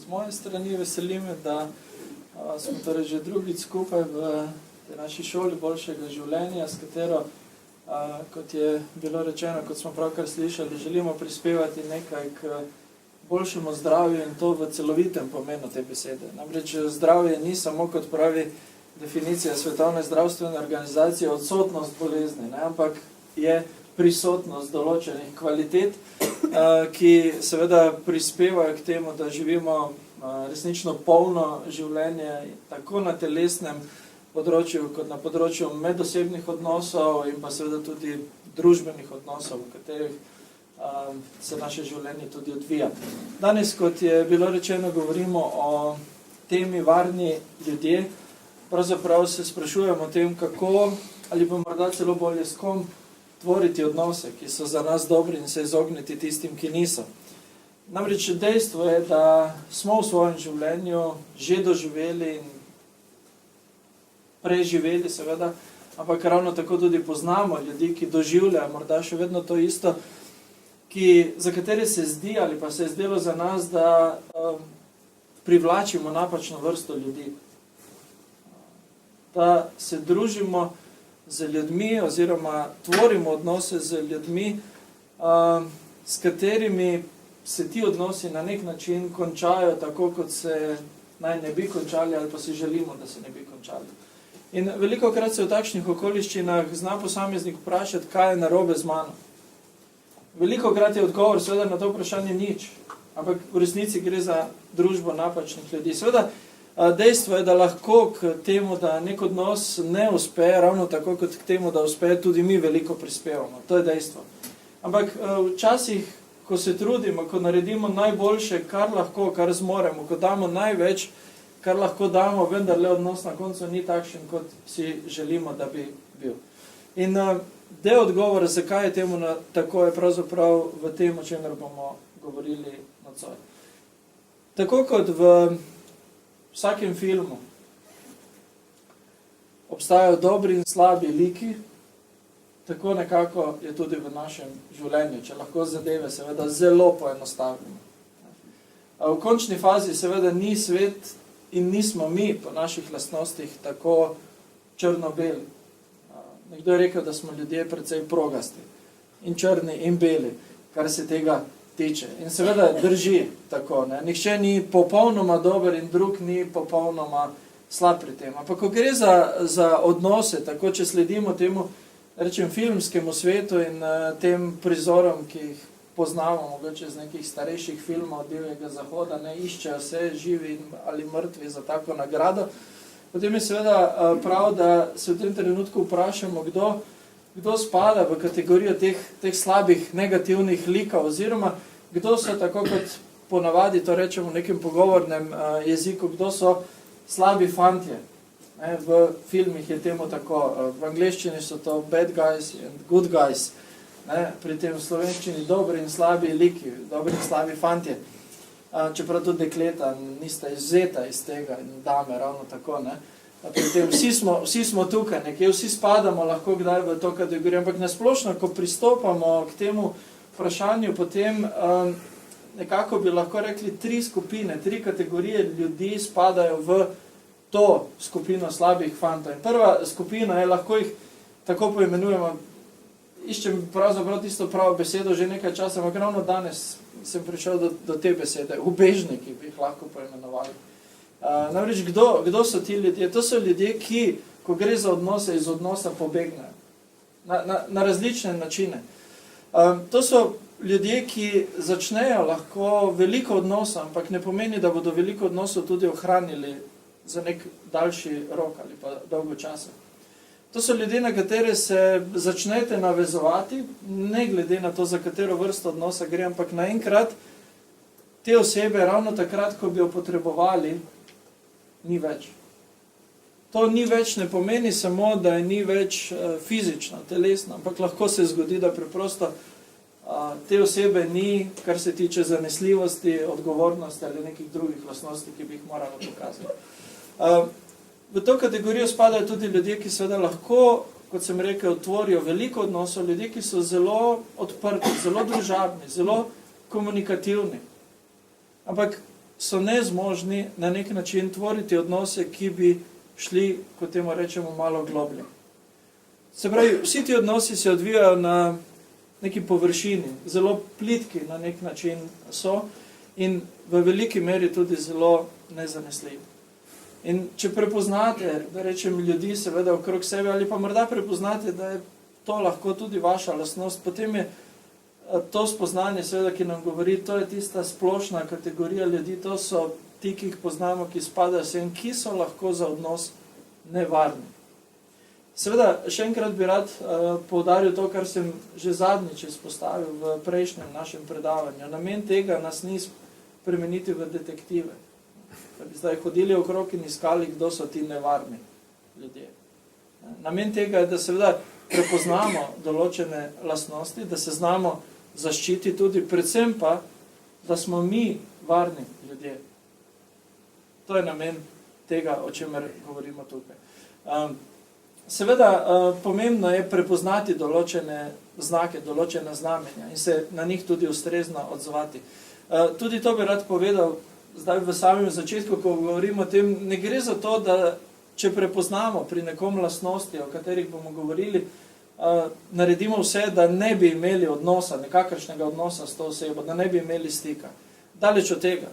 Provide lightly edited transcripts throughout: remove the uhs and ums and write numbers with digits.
moje strani veseli me, da smo torej že drugič skupaj v tej naši šoli boljšega življenja, s katero, kot je bilo rečeno, kot smo pravkar slišali, želimo prispevati nekaj k boljšemu zdravju in to v celovitem pomenu te besede. Namreč zdravje ni samo, kot pravi definicija Svetovne zdravstvene organizacije, odsotnost bolezni, ne? Ampak je prisotnost določenih kvalitet, ki seveda prispevajo k temu, da živimo resnično polno življenje tako na telesnem področju, kot na področju medosebnih odnosov in pa seveda tudi družbenih odnosov, v katerih se naše življenje tudi odvija. Danes, kot je bilo rečeno, govorimo o temi varni ljudje. Pravzaprav se sprašujemo o tem, kako ali pa morda celo bolje s kom tvoriti odnose, ki so za nas dobri in se izogniti tistim, ki niso. Namreč dejstvo je, da smo v svojem življenju že doživeli in preživeli seveda, ampak ravno tako tudi poznamo ljudi, ki doživljajo morda še vedno to isto, za katere se zdi ali pa se je zdelo za nas, da privlačimo napačno vrsto ljudi. Da se družimo z ljudmi oziroma tvorimo odnose z ljudmi, s katerimi se ti odnosi na nek način končajo tako, kot se naj ne bi končali ali pa si želimo, da se ne bi končali. In velikokrat se v takšnih okoliščinah zna posameznik vprašati, kaj je narobe z mano. Velikokrat je odgovor seveda na to vprašanje nič, ampak v resnici gre za družbo napačnih ljudi. Seveda dejstvo je, da lahko k temu, da nek odnos ne uspe, ravno tako kot k temu, da uspe, tudi mi veliko prispevamo. To je dejstvo. Ampak včasih, ko se trudimo, ko naredimo najboljše, kar lahko, kar zmoremo, ko damo največ, kar lahko damo, vendar le odnos na koncu ni takšen, kot si želimo, da bi bil. In del odgovora, zakaj je temu tako, je pravzaprav v tem, o čemer bomo govorili nocoj. Tako kot v vsakem filmu obstajajo dobri in slabi liki, tako nekako je tudi v našem življenju, če lahko zadeve seveda zelo poenostavimo. V končni fazi seveda ni svet in nismo mi po naših lastnostih tako črno-beli. Nekdo je rekel, da smo ljudje precej progasti in črni in beli, kar se tega tiče. In seveda drži tako, ne? Nihče ni popolnoma dober in drug ni popolnoma slab pri tem. Ampak ko gre za odnose, tako če sledimo temu, rečem, filmskemu svetu in tem prizorom, ki jih poznamo, mogoče iz nekih starejših filmov Divjega zahoda, ne iščejo vse živi ali mrtvi za tako nagrado, potem je seveda prav, da se v tem trenutku vprašamo, kdo spada v kategorijo teh slabih, negativnih likov, oziroma kdo so, tako kot ponavadi to rečemo v nekem pogovornem jeziku, kdo so slabi fantje. V filmih je temu tako, v angleščini so to bad guys and good guys, pri tem v slovenščini dobri in slabi liki, dobri in slabi fantje. Čeprav tudi dekleta nista izvzeta iz tega in dame ravno tako, ne. Pri tem vsi smo tukaj, nekje vsi spadamo lahko kdaj v to kategorijo, ampak nasplošno, ko pristopamo k temu vprašanju, potem nekako bi lahko rekli 3 skupine, 3 kategorije ljudi spadajo v to skupino slabih fantov. In prva skupina je, lahko jih tako poimenujemo, iščem pravzaprav tisto pravo besedo že nekaj časa, ampak ravno danes sem prišel do te besede, ubežniki bi jih lahko poimenovali. Namreč, kdo so ti ljudje? To so ljudje, ki, ko gre za odnose, iz odnosa pobegnejo. Na različne načine. To so ljudje, ki začnejo lahko veliko odnosov, ampak ne pomeni, da bodo veliko odnosov tudi ohranili za nek daljši rok ali pa dolgo časa. To so ljudje, na katere se začnete navezovati, ne glede na to, za katero vrsto odnosa gre, ampak naenkrat te osebe ravno takrat, ko bi jo potrebovali, ni več. To ni več, ne pomeni samo, da je ni več fizično, telesno, ampak lahko se zgodi, da preprosto te osebe ni, kar se tiče zanesljivosti, odgovornosti ali nekih drugih lastnosti, ki bi jih moralo pokazati. V to kategorijo spadajo tudi ljudje, ki seveda lahko, kot sem rekel, tvorijo veliko odnosov, ljudje, ki so zelo odprti, zelo družabni, zelo komunikativni. Ampak so nezmožni na nek način tvoriti odnose, ki bi šli, kot temu rečemo, malo globlje. Se pravi, vsi ti odnosi se odvijajo na neki površini, zelo plitki na nek način so in v veliki meri tudi zelo nezanesljivi. In če prepoznate, da rečem, ljudi seveda okrog sebe, ali pa morda prepoznate, da je to lahko tudi vaša lastnost, potem je to spoznanje, seveda, ki nam govori, to je tista splošna kategorija ljudi, to so ti, ki jih poznamo, ki spadajo sem, ki so lahko za odnos nevarni. Seveda, še enkrat bi rad poudaril to, kar sem že zadnjič izpostavil v prejšnjem našem predavanju. Namen tega nas ni spremeniti v detektive. Da bi zdaj hodili okrog in iskali, kdo so ti nevarni ljudje. Namen tega je, da seveda prepoznamo določene lastnosti, da se znamo zaščiti tudi, predvsem pa, da smo mi varni ljudje. To je namen tega, o čemer govorimo tukaj. Seveda, pomembno je prepoznati določene znake, določene znamenja in se na njih tudi ustrezno odzvati. Tudi to bi rad povedal, zdaj v samem začetku, ko govorimo o tem, ne gre za to, da če prepoznamo pri nekom lastnosti, o katerih bomo govorili, naredimo vse, da ne bi imeli odnosa, nekakršnega odnosa s to osebo, da ne bi imeli stika. Daleč od tega.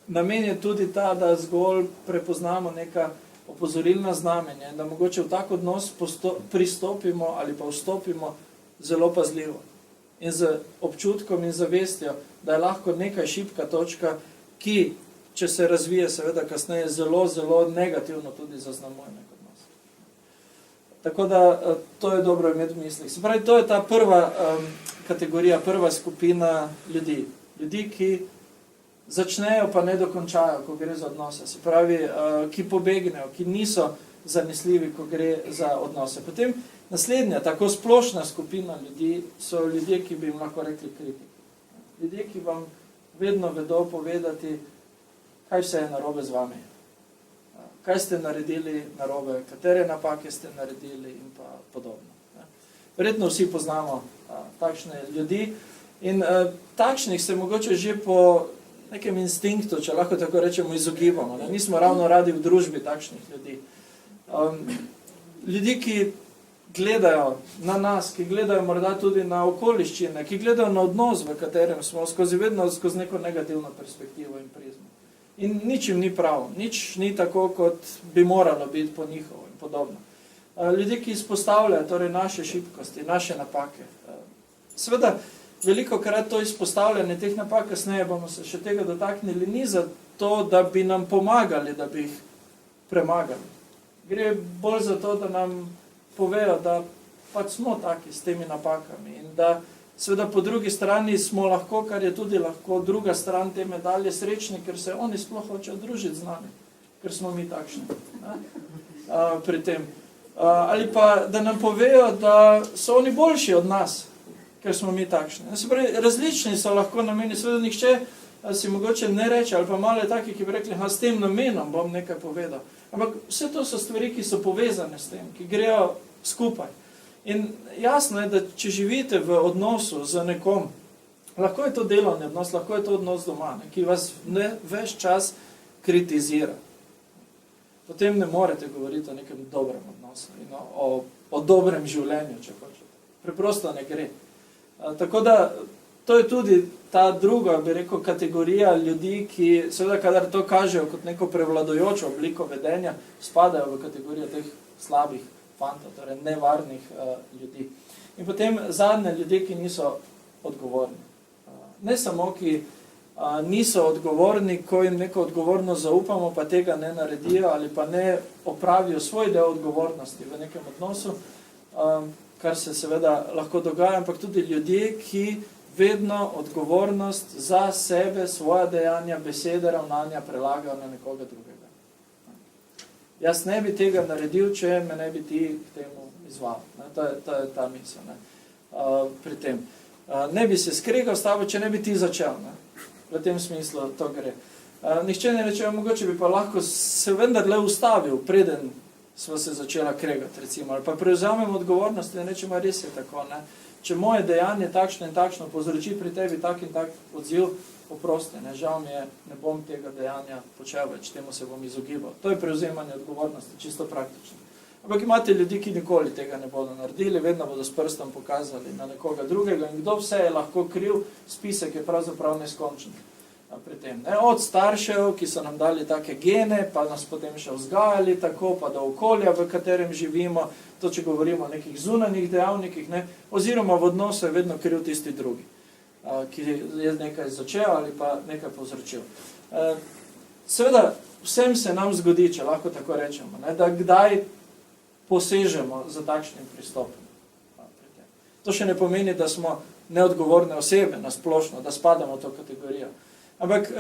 Namen je tudi ta, da zgolj prepoznamo neka opozorilna znamenja in da mogoče v tak odnos pristopimo ali pa vstopimo zelo pazljivo in z občutkom in zavestjo, da je lahko nekaj šibka točka, ki, če se razvije, seveda kasneje zelo, zelo negativno tudi zaznamuje nek odnos. Tako da to je dobro imeti v mislih. Se pravi, to je ta prva kategorija, prva skupina ljudi. Ljudi, ki začnejo pa ne dokončajo, ko gre za odnose. Se pravi, ki pobegnejo, ki niso zanesljivi, ko gre za odnose. Potem naslednja, tako splošna skupina ljudi so ljudje, ki bi jim lahko rekli kritiki. Ljudje, ki vam vedno vedo povedati, kaj vse je narobe z vami. Kaj ste naredili narobe, katere napake ste naredili in pa podobno. Verjetno vsi poznamo takšne ljudi in takšnih se mogoče že po nekem instinktu, če lahko tako rečemo, izogibamo. Nismo ravno radi v družbi takšnih ljudi. Ljudi, ki gledajo na nas, ki gledajo morda tudi na okoliščine, ki gledajo na odnos, v katerem smo, vedno skozi neko negativno perspektivo in prizmo. In nič jim ni prav, nič ni tako, kot bi moralo biti po njihovo in podobno. Ljudje, ki izpostavljajo torej naše šibkosti, naše napake. Seveda, veliko krat to izpostavljanje teh napak, kasneje bomo se še tega dotaknili, ni za to, da bi nam pomagali, da bi jih premagali. Gre bolj za to, da nam povejo, da pač smo taki s temi napakami in da seveda po drugi strani smo lahko, kar je tudi lahko druga stran te medalje, srečni, ker se oni sploh hočejo družiti z nami, ker smo mi takšni pri tem. Ali pa, da nam povejo, da so oni boljši od nas, ker smo mi takšni. Se pravi, različni so lahko nameni, seveda nihče si mogoče ne reče, ali pa malo je taki, ki bi rekli, s tem namenom bom nekaj povedal. Ampak vse to so stvari, ki so povezane s tem, ki grejo skupaj. In jasno je, da če živite v odnosu z nekom, lahko je to delovni odnos, lahko je to odnos doma, ki vas ves čas kritizira. Potem ne morete govoriti o nekem dobrem odnosu in o dobrem življenju, če hočete. Preprosto ne gre. Tako da to je tudi ta druga, bi rekel, kategorija ljudi, ki seveda, kadar to kažejo kot neko prevladojočo obliko vedenja, spadajo v kategorijo teh slabih fantov, torej nevarnih ljudi. In potem zadnje ljudje, ki niso odgovorni. Ne samo, ki niso odgovorni, ko jim neko odgovornost zaupamo, pa tega ne naredijo ali pa ne opravijo svoj del odgovornosti v nekem odnosu, kar se seveda lahko dogaja, ampak tudi ljudje, ki vedno odgovornost za sebe, svoja dejanja, besede, ravnanja prelagajo na nekoga drugega. Jaz ne bi tega naredil, če me ne bi ti k temu izval. To je ta misel pri tem. Ne bi se skregal s tabo, če ne bi ti začel. V tem smislu to gre. Nihče ne reče, mogoče bi pa lahko se vendarle ustavil, preden smo se začela kregati, recimo, ali pa prevzamem odgovornost in rečemo, res je tako. če moje dejanje takšno in takšno povzroči pri tebi tak in tak odziv, oprosti, žal mi je, ne bom tega dejanja počel več, temu se bom izogibal. To je prevzemanje odgovornosti, čisto praktično. Ampak imate ljudi, ki nikoli tega ne bodo naredili, vedno bodo s prstom pokazali na nekoga drugega in kdo vse je lahko kriv, spisek je pravzaprav neskončen pri tem. Od staršev, ki so nam dali take gene, pa nas potem še vzgajali tako, pa do okolja, v katerem živimo, to če govorimo o nekih zunanjih dejavnikih, oziroma v odnosu je vedno kriv tisti drugi, ki je nekaj začel ali pa nekaj povzročil. Seveda, vsem se nam zgodi, če lahko tako rečemo, da kdaj posežemo za takšnim pristopom. To še ne pomeni, da smo neodgovorne osebe na splošno, da spadamo v to kategorijo. Ampak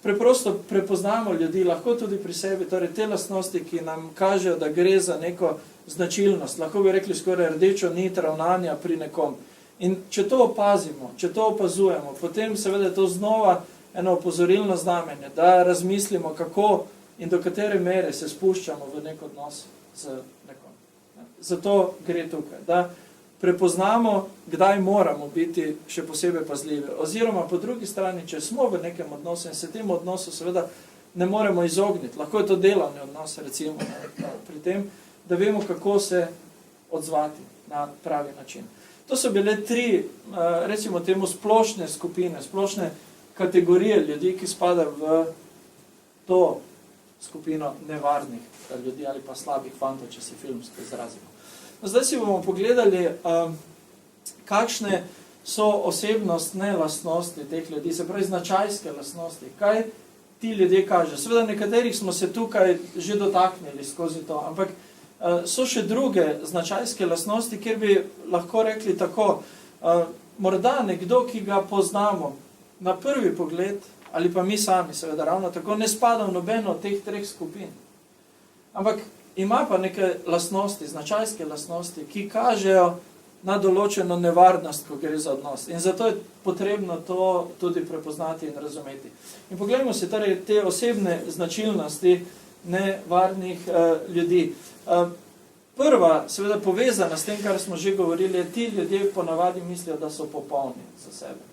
preprosto prepoznamo ljudi, lahko tudi pri sebi, torej te lastnosti, ki nam kažejo, da gre za neko značilnost, lahko bi rekli skoraj rdečo nit ravnanja pri nekom. In če to opazimo, če to opazujemo, potem seveda to znova eno opozorilno znamenje, da razmislimo, kako in do katere mere se spuščamo v nek odnos z nekom. Zato gre tukaj, da prepoznamo, kdaj moramo biti še posebej pazljivi. Oziroma po drugi strani, če smo v nekem odnosu in se temu odnosu seveda ne moremo izogniti, lahko je to delovni odnos, recimo, pri tem, da vemo, kako se odzvati na pravi način. To so bile tri, recimo temu, splošne skupine, splošne kategorije ljudi, ki spadajo v to skupino nevarnih ljudi ali pa slabih fantov, če se filmsko izrazimo. Zdaj si bomo pogledali, kakšne so osebnostne lastnosti teh ljudi, se pravi značajske lastnosti, kaj ti ljudje kažejo. Seveda nekaterih smo se tukaj že dotaknili skozi to, ampak so še druge značajske lastnosti, kjer bi lahko rekli tako, morda nekdo, ki ga poznamo na prvi pogled, ali pa mi sami, seveda ravno tako, ne spada v nobeno od teh treh skupin. Ampak ima pa neke lastnosti, značajske lastnosti, ki kažejo na določeno nevarnost, ko gre za odnos. In zato je potrebno to tudi prepoznati in razumeti. In poglejmo si torej te osebne značilnosti nevarnih ljudi. Prva, seveda povezana s tem, kar smo že govorili, je, ti ljudje ponavadi mislijo, da so popolni za sebe.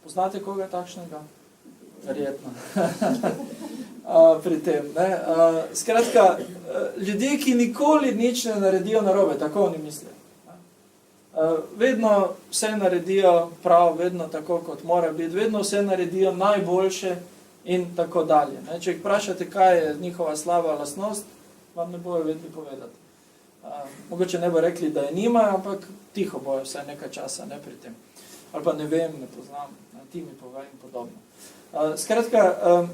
Poznate koga takšnega? Verjetno. Pri tem. Skratka, ljudje, ki nikoli nič ne naredijo narobe, tako oni mislijo. Vedno vse naredijo prav, vedno tako, kot mora biti, vedno vse naredijo najboljše in tako dalje. Če jih vprašate, kaj je njihova slaba lastnost, vam ne bojo vedeli povedati. Mogoče ne bo rekli, da je nimajo, ampak tiho bojo vse nekaj časa, ne pri tem. Ali pa ne vem, ne poznam, ti mi povej in podobno. Skratka,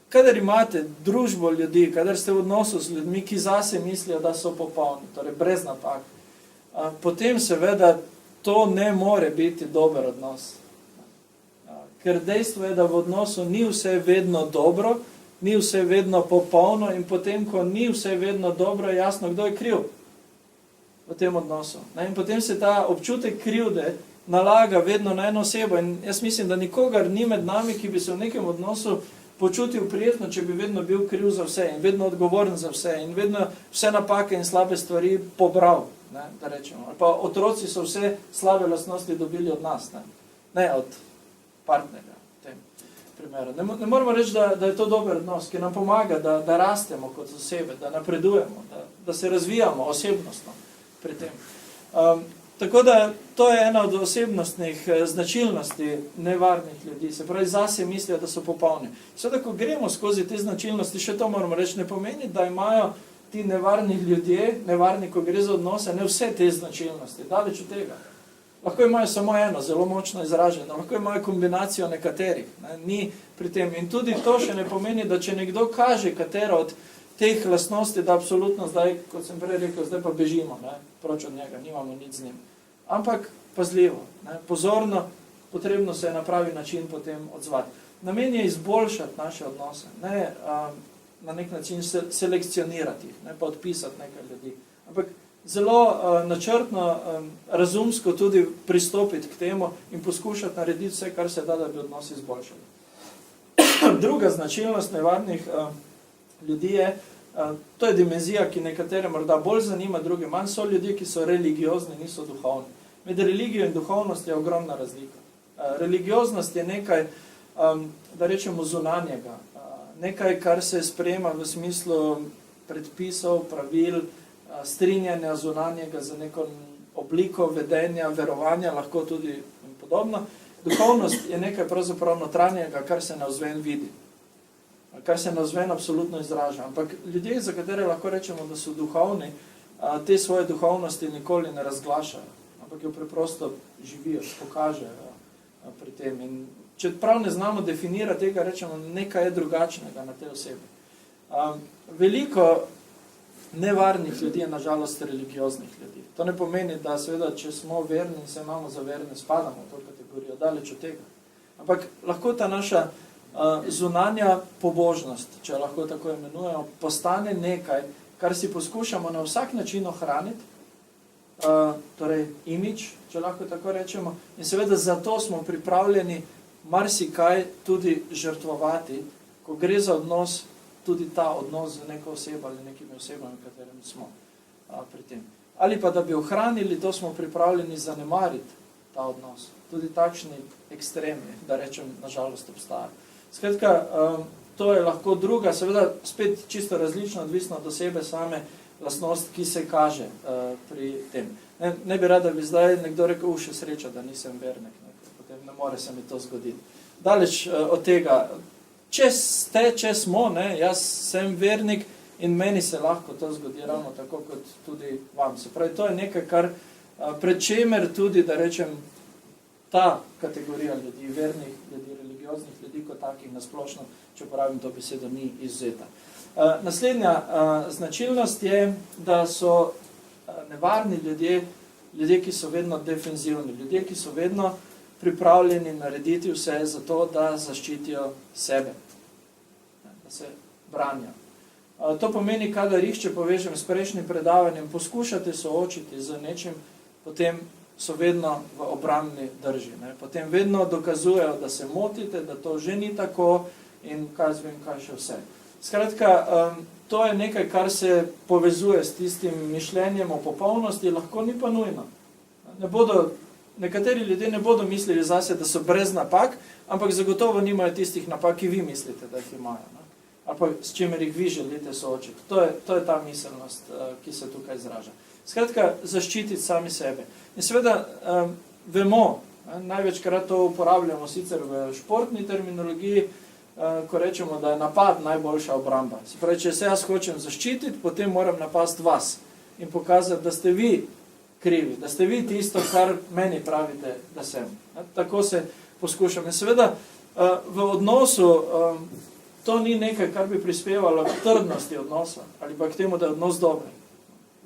kadar imate družbo ljudi, kadar ste v odnosu z ljudmi, ki zase mislijo, da so popolni, torej brez napak, potem seveda to ne more biti dober odnos. Ker dejstvo je, da v odnosu ni vse vedno dobro, ni vse vedno popolno in potem, ko ni vse vedno dobro, je jasno, kdo je kriv v tem odnosu. In potem se ta občutek krivde nalaga vedno na eno osebo in jaz mislim, da nikogar ni med nami, ki bi se v nekem odnosu počutil prijetno, če bi vedno bil kriv za vse in vedno odgovoren za vse in vedno vse napake in slabe stvari pobral, da rečemo. Ali pa otroci so vse slabe lastnosti dobili od nas, ne od partnerja v tem primeru. Ne moramo reči, da je to dober odnos, ki nam pomaga, da rastemo kot osebe, da napredujemo, da se razvijamo osebnostno pri tem. Tako da to je ena od osebnostnih značilnosti nevarnih ljudi. Se pravi, zase mislijo, da so popolni. Seveda, ko gremo skozi te značilnosti, še to moramo reči, ne pomeni, da imajo ti nevarni ljudje, nevarni, ko gre za odnose, ne vse te značilnosti. Daleč od tega. Lahko imajo samo eno, zelo močno izraženo. Lahko imajo kombinacijo nekaterih. Ni pri tem. In tudi to še ne pomeni, da če nekdo kaže katero od teh lastnosti, da absolutno zdaj, kot sem prej rekel, zdaj pa bežimo, proč od njega, nimamo nič z njim. Ampak pazljivo, pozorno, potrebno se je na pravi način potem odzvati. Namen je izboljšati naše odnose, ne na nek način selekcionirati jih, ne pa odpisati nekaj ljudi. Ampak zelo načrtno, razumsko tudi pristopiti k temu in poskušati narediti vse, kar se da bi odnosi izboljšali. Druga značilnost nevarnih ljudi je, to je dimenzija, ki nekatere morda bolj zanima, druge manj, so ljudje, ki so religiozni, niso duhovni. Med religijo in duhovnost je ogromna razlika. Religioznost je nekaj, da rečemo, zunanjega. Nekaj, kar se sprejema v smislu predpisov, pravil, strinjanja zunanjega za neko obliko vedenja, verovanja, lahko tudi in podobno. Duhovnost je nekaj pravzaprav notranjega, kar se navzven vidi, kar se navzven absolutno izraža. Ampak ljudje, za katere lahko rečemo, da so duhovni, te svoje duhovnosti nikoli ne razglašajo, ampak jo preprosto živijo, pokažejo pri tem. In če prav ne znamo definirati tega, rečemo, nekaj je drugačnega na te osebi. Veliko nevarnih ljudi je nažalost religioznih ljudi. To ne pomeni, da seveda, če smo verni in se imamo za verne, spadamo v to kategorijo, daleč od tega. Ampak lahko ta naša zunanja pobožnost, če lahko tako imenujemo, postane nekaj, kar si poskušamo na vsak način ohraniti, torej imidž, če lahko tako rečemo, in seveda zato smo pripravljeni marsikaj tudi žrtvovati, ko gre za odnos, tudi ta odnos z neko osebo ali nekimi osebami, katerimi smo pri tem. Ali pa da bi ohranili, to smo pripravljeni zanemariti ta odnos. Tudi takšni ekstremi, da rečem, nažalost obstajajo. Skratka, to je lahko druga, seveda spet čisto različno, odvisno od osebe same, lastnost, ki se kaže pri tem. Ne bi rad, da bi zdaj nekdo rekel, še sreča, da nisem vernik, potem ne more se mi to zgoditi. Daleč od tega, če smo, jaz sem vernik in meni se lahko to zgodi ravno tako, kot tudi vam. Se pravi, to je nekaj, kar pred čemer tudi, da rečem, ta kategorija ljudi, vernih ljudi, religioznih ljudi, kot takih nasplošno, če uporabim to besedo, ni izvzeta. Naslednja značilnost je, da so nevarni ljudje, ki so vedno defenzivni, ljudje, ki so vedno pripravljeni narediti vse za to, da zaščitijo sebe, da se branijo. To pomeni, kadar jih, če povežem s prejšnjim predavanjem, poskušate soočiti z nečim, potem so vedno v obrambni drži. Potem vedno dokazujejo, da se motite, da to že ni tako in kaj še vse. Skratka, to je nekaj, kar se povezuje s tistim mišljenjem o popolnosti, lahko ni pa nujno. Nekateri ljudje ne bodo mislili zase, da so brez napak, ampak zagotovo nimajo tistih napak, ki vi mislite, da jih imajo. Ali pa s čimer jih vi želite soočiti. To je ta miselnost, ki se tukaj izraža. Skratka, zaščititi sami sebe. In seveda vemo, največkrat to uporabljamo sicer v športni terminologiji, ko rečemo, da je napad najboljša obramba. Se pravi, če se jaz hočem zaščititi, potem moram napasti vas in pokazati, da ste vi krivi, da ste vi tisto, kar meni pravite, da sem. Tako se poskušam. In seveda v odnosu to ni nekaj, kar bi prispevalo k trdnosti odnosa ali pa k temu, da je odnos dober.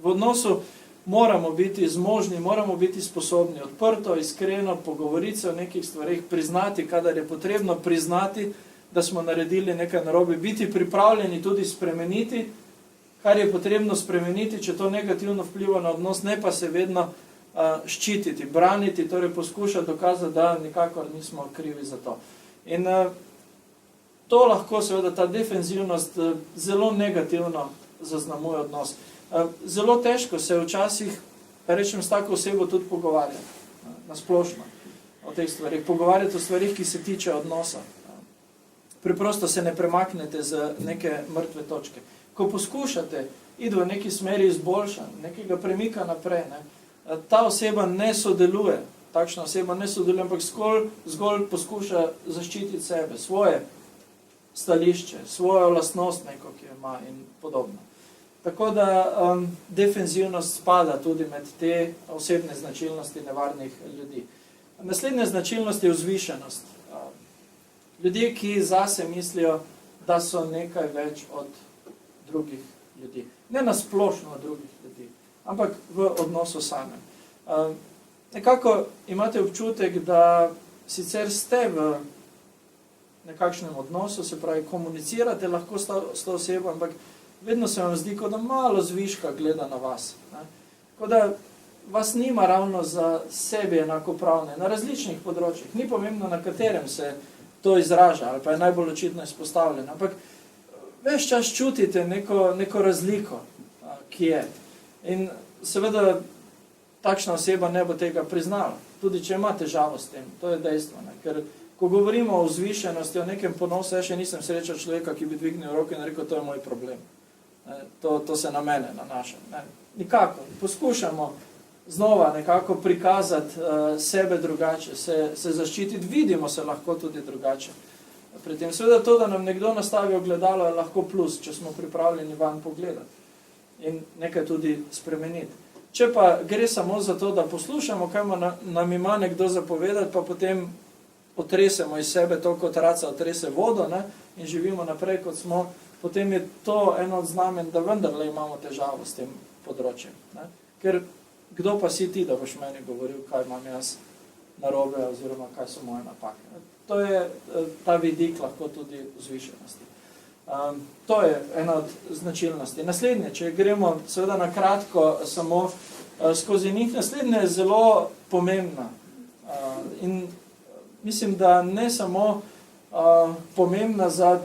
V odnosu moramo biti zmožni, moramo biti sposobni odprto, iskreno pogovoriti se o nekih stvarih, priznati, kadar je potrebno priznati, da smo naredili nekaj narobe, biti pripravljeni tudi spremeniti, kar je potrebno spremeniti, če to negativno vpliva na odnos, ne pa se vedno ščititi, braniti, torej poskušati dokazati, da nikakor nismo krivi za to. In to lahko seveda ta defenzivnost zelo negativno zaznamuje odnos. Zelo težko se včasih, rečem, s tako osebo tudi pogovarjati, nasplošno o teh stvarih, pogovarjati o stvarih, ki se tiče odnosa. Preprosto se ne premaknete z neke mrtve točke. Ko poskušate iti v neki smeri izboljšanja, nekega premika naprej, ta oseba ne sodeluje, takšna oseba ne sodeluje, ampak zgolj poskuša zaščititi sebe, svoje stališče, svojo lastnost neko, ki jo ima in podobno. Tako da defenzivnost spada tudi med te osebne značilnosti nevarnih ljudi. Naslednja značilnost je vzvišenost. Ljudje, ki zase mislijo, da so nekaj več od drugih ljudi. Ne nasplošno od drugih ljudi, ampak v odnosu samem. Nekako imate občutek, da sicer ste v nekakšnem odnosu, se pravi, komunicirate lahko s to osebo, ampak vedno se vam zdi, kot da malo zviška gleda na vas. Kot da vas nima ravno za sebe enakopravne, na različnih področjih. Ni pomembno, na katerem se to izraža, ali pa je najbolj očitno izpostavljeno. Ampak ves čas čutite neko razliko, ki je. In seveda takšna oseba ne bo tega priznala, tudi če ima težavo s tem, to je dejstvo. Ne? Ker ko govorimo o vzvišenosti, o nekem ponosu, jaz še nisem srečal človeka, ki bi dvignil roke in rekel, to je moj problem. To se na mene nanaša. Ne? Nikako. Poskušamo znova nekako prikazati sebe drugače, se zaščititi, vidimo se lahko tudi drugače. Pri tem seveda to, da nam nekdo nastavi ogledalo, je lahko plus, če smo pripravljeni van pogledati in nekaj tudi spremeniti. Če pa gre samo za to, da poslušamo, kaj nam ima nekdo zapovedati, pa potem otresemo iz sebe to, kot raca otrese vodo, ne, in živimo naprej, kot smo, potem je to eno od znamen, da vendarle imamo težavo s tem področjem. Ne. Ker kdo pa si ti, da boš meni govoril, kaj imam jaz narobe, oziroma kaj so moje napake. Ne. To je ta vidik lahko tudi vzvišenosti. To je ena od značilnosti. Naslednje, če gremo seveda na kratko samo skozi njih, naslednje je zelo pomembna. In mislim, da ne samo pomembna za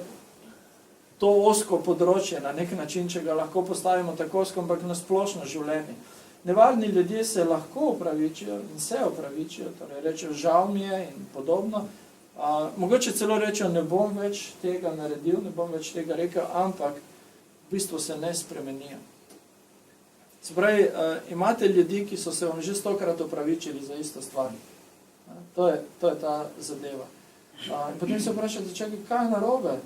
to osko področje na nek način, če ga lahko postavimo tako osko, ampak na splošno življenje. Nevarni ljudje se lahko opravičijo in se opravičijo, torej rečejo, žal mi je in podobno. Mogoče celo rečejo, ne bom več tega naredil, ne bom več tega rekel, ampak v bistvu se ne spremenijo. Se pravi, imate ljudi, ki so se vam že 100-krat opravičili za isto stvar. To je ta zadeva. In potem se vprašate, čakaj, kaj je narobe?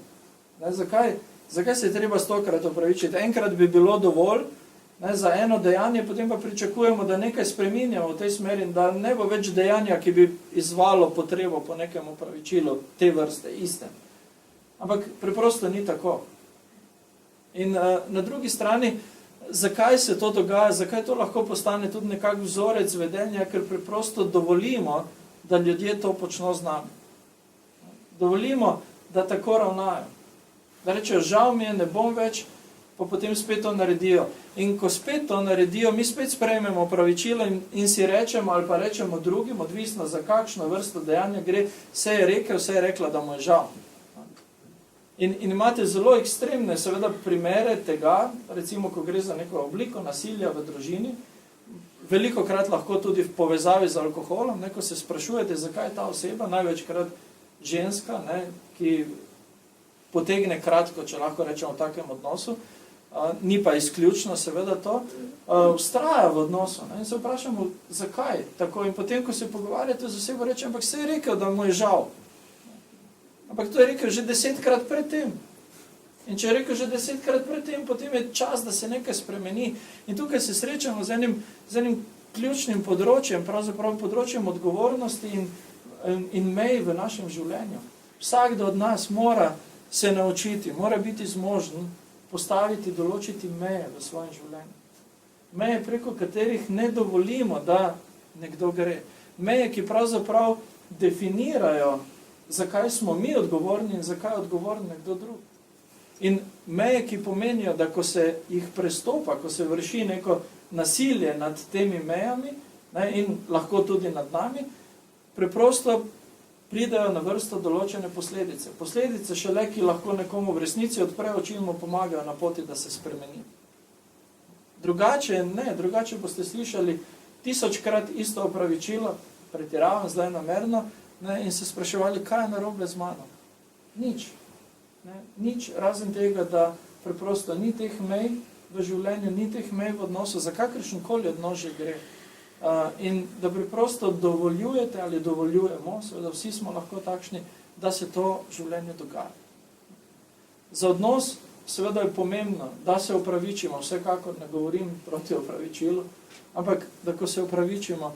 Ne, zakaj se je treba 100-krat opravičiti? Enkrat bi bilo dovolj, ne, za eno dejanje, potem pa pričakujemo, da nekaj spreminjamo v tej smeri, da ne bo več dejanja, ki bi izvalo potrebo po nekem opravičilu te vrste, iste. Ampak preprosto ni tako. In na drugi strani, zakaj se to dogaja, zakaj to lahko postane tudi nekak vzorec vedenja, ker preprosto dovolimo, da ljudje to počno z nami. Dovolimo, da tako ravnajo. Da rečejo, žal mi je, ne bom več, pa potem spet to naredijo. In ko spet to naredijo, mi spet sprejmemo opravičilo in si rečemo, ali pa rečemo drugim, odvisno za kakšno vrsto dejanja gre, vse je rekel, vse je rekla, da mu je žal. In imate zelo ekstremne seveda primere tega, recimo, ko gre za neko obliko nasilja v družini, velikokrat lahko tudi v povezavi z alkoholom, ne, ko se sprašujete, zakaj je ta oseba, največkrat ženska, ne, ki potegne kratko, če lahko rečemo v takem odnosu, ni pa izključno seveda to, vztraja v odnosu, ne, in se vprašamo, zakaj tako. In potem, ko se pogovarjate z osebo, reče, ampak se je rekel, da mu je žal. Ampak to je rekel že 10-krat pred tem. In če je rekel že 10-krat pred tem, potem je čas, da se nekaj spremeni. In tukaj se srečamo z enim ključnim področjem, pravzaprav področjem odgovornosti in mej v našem življenju. Vsakdo od nas mora se naučiti, mora biti zmožen postaviti, določiti meje v svojem življenju. Meje, preko katerih ne dovolimo, da nekdo gre. Meje, ki pravzaprav definirajo, zakaj smo mi odgovorni in zakaj je odgovoren nekdo drug. In meje, ki pomenijo, da ko se jih prestopa, ko se vrši neko nasilje nad temi mejami, ne, in lahko tudi nad nami, preprosto pridejo na vrsto določene posledice. Posledice šele, ki lahko nekomu v resnici odpre oči in mu pomagajo na poti, da se spremeni. Drugače ne, drugače boste slišali 1000-krat isto opravičilo, pretiravam zdaj namerno, ne, in se spraševali, kaj je narobe z mano. Nič. Ne, nič razen tega, da preprosto ni teh mej v življenju, ni teh mej v odnosu, za kakršenkoli odnos že gre. In da preprosto dovoljujete ali dovoljujemo, seveda vsi smo lahko takšni, da se to življenje dogaja. Za odnos seveda je pomembno, da se opravičimo, vsekakor ne govorim proti opravičilu, ampak da ko se opravičimo,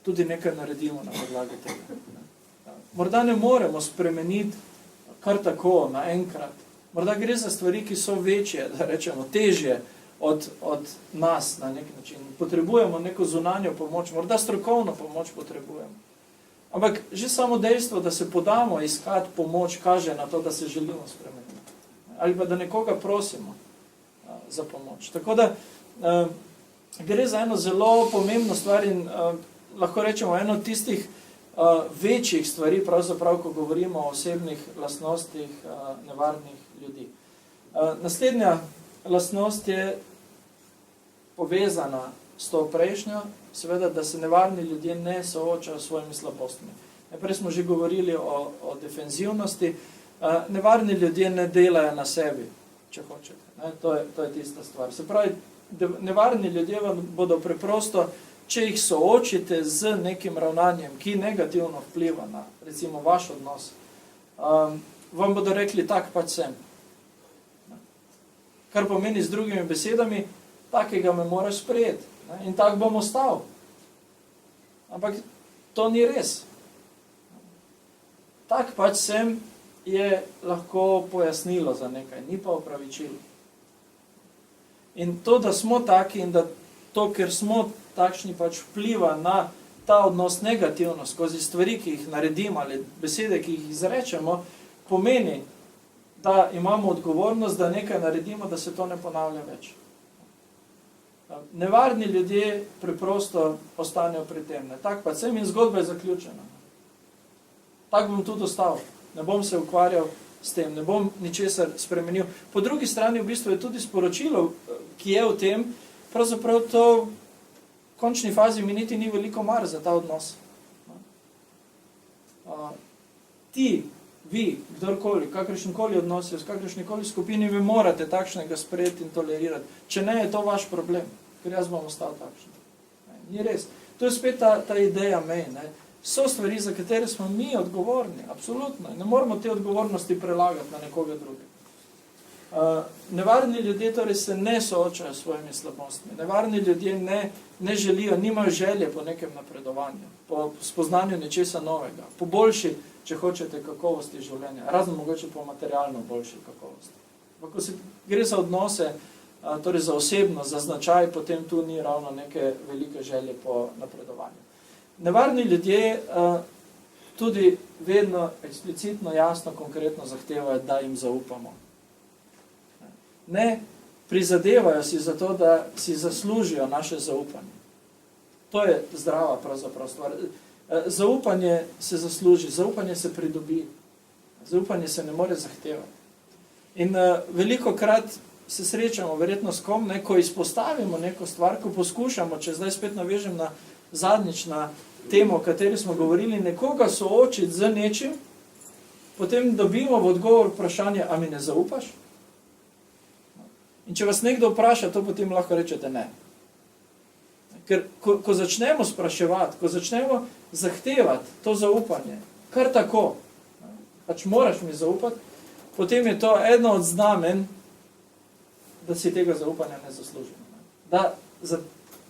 tudi nekaj naredimo na podlagi tega. Morda ne moremo spremeniti kar tako naenkrat. Morda gre za stvari, ki so večje, da rečemo, težje od nas na nek način. Potrebujemo neko zunanjo pomoč, morda strokovno pomoč potrebujemo. Ampak že samo dejstvo, da se podamo iskati pomoč, kaže na to, da se želimo spremeniti. Ali pa da nekoga prosimo za pomoč. Tako da gre za eno zelo pomembno stvar in lahko rečemo eno od tistih večjih stvari, pravzaprav, ko govorimo o osebnih lastnostih nevarnih ljudi. Naslednja lastnost je povezana s to prejšnjo seveda, da se nevarni ljudje ne soočajo s svojimi slabostmi. Najprej smo že govorili o defenzivnosti. Nevarni ljudje ne delajo na sebi, če hočete. Ne? To je tista stvar. Se pravi, nevarni ljudje vam bodo preprosto, če jih soočite z nekim ravnanjem, ki negativno vpliva na, recimo, vaš odnos, vam bodo rekli, tak pač sem. Kar pomeni z drugimi besedami, takega me moraš sprejeti. Ne? In tak bom ostal. Ampak to ni res. Tak pač sem je lahko pojasnilo za nekaj, ni pa opravičilo. In to, da smo taki in da to, ker smo takšni, pač vpliva na ta odnos negativno skozi stvari, ki jih naredimo ali besede, ki jih izrečemo, pomeni, da imamo odgovornost, da nekaj naredimo, da se to ne ponavlja več. Nevarni ljudje preprosto ostanejo pri tem. Ne? Tak pa sem in zgodba je zaključena. Tak bom tudi ostal. Ne bom se ukvarjal s tem, ne bom ničesar spremenil. Po drugi strani v bistvu je tudi sporočilo, ki je v tem, pravzaprav to v končni fazi mi niti ni veliko mar za ta odnos. Ti, vi, kdorkoli, kakršenkoli odnosijo, s kakršnikoli skupini, vi morate takšnega sprejeti in tolerirati. Če ne, je to vaš problem, ker jaz bom ostal takšen. Ni res. To je spet ta ideja mej. Ne? So stvari, za katere smo mi odgovorni, absolutno. Ne moramo te odgovornosti prelagati na nekoga drugega. Nevarni ljudje torej se ne soočajo s svojimi slabostmi. Nevarni ljudje ne želijo, nimajo želje po nekem napredovanju, po spoznanju nečesa novega, po boljši, če hočete, kakovosti življenja, razen mogoče po materialno boljši kakovosti. Ko se gre za odnose, torej za osebnost, za značaj, potem tu ni ravno neke velike želje po napredovanju. Nevarni ljudje tudi vedno eksplicitno, jasno, konkretno zahtevajo, da jim zaupamo. Ne prizadevajo si za to, da si zaslužijo naše zaupanje. To je zdrava pravzaprav stvar. Zaupanje se zasluži, zaupanje se pridobi, zaupanje se ne more zahtevati. In veliko krat se srečamo verjetno s kom, ne, ko izpostavimo neko stvar, ko poskušamo, če zdaj spet navežem na zadnjič na temo, o kateri smo govorili, nekoga soočiti z nečim, potem dobimo v odgovor vprašanje, a mi ne zaupaš? In če vas nekdo vpraša, to potem lahko rečete ne. Ker ko začnemo spraševati, ko začnemo zahtevati to zaupanje, kar tako, pač moraš mi zaupati, potem je to eno od znamen, da si tega zaupanja ne zaslužimo. Da za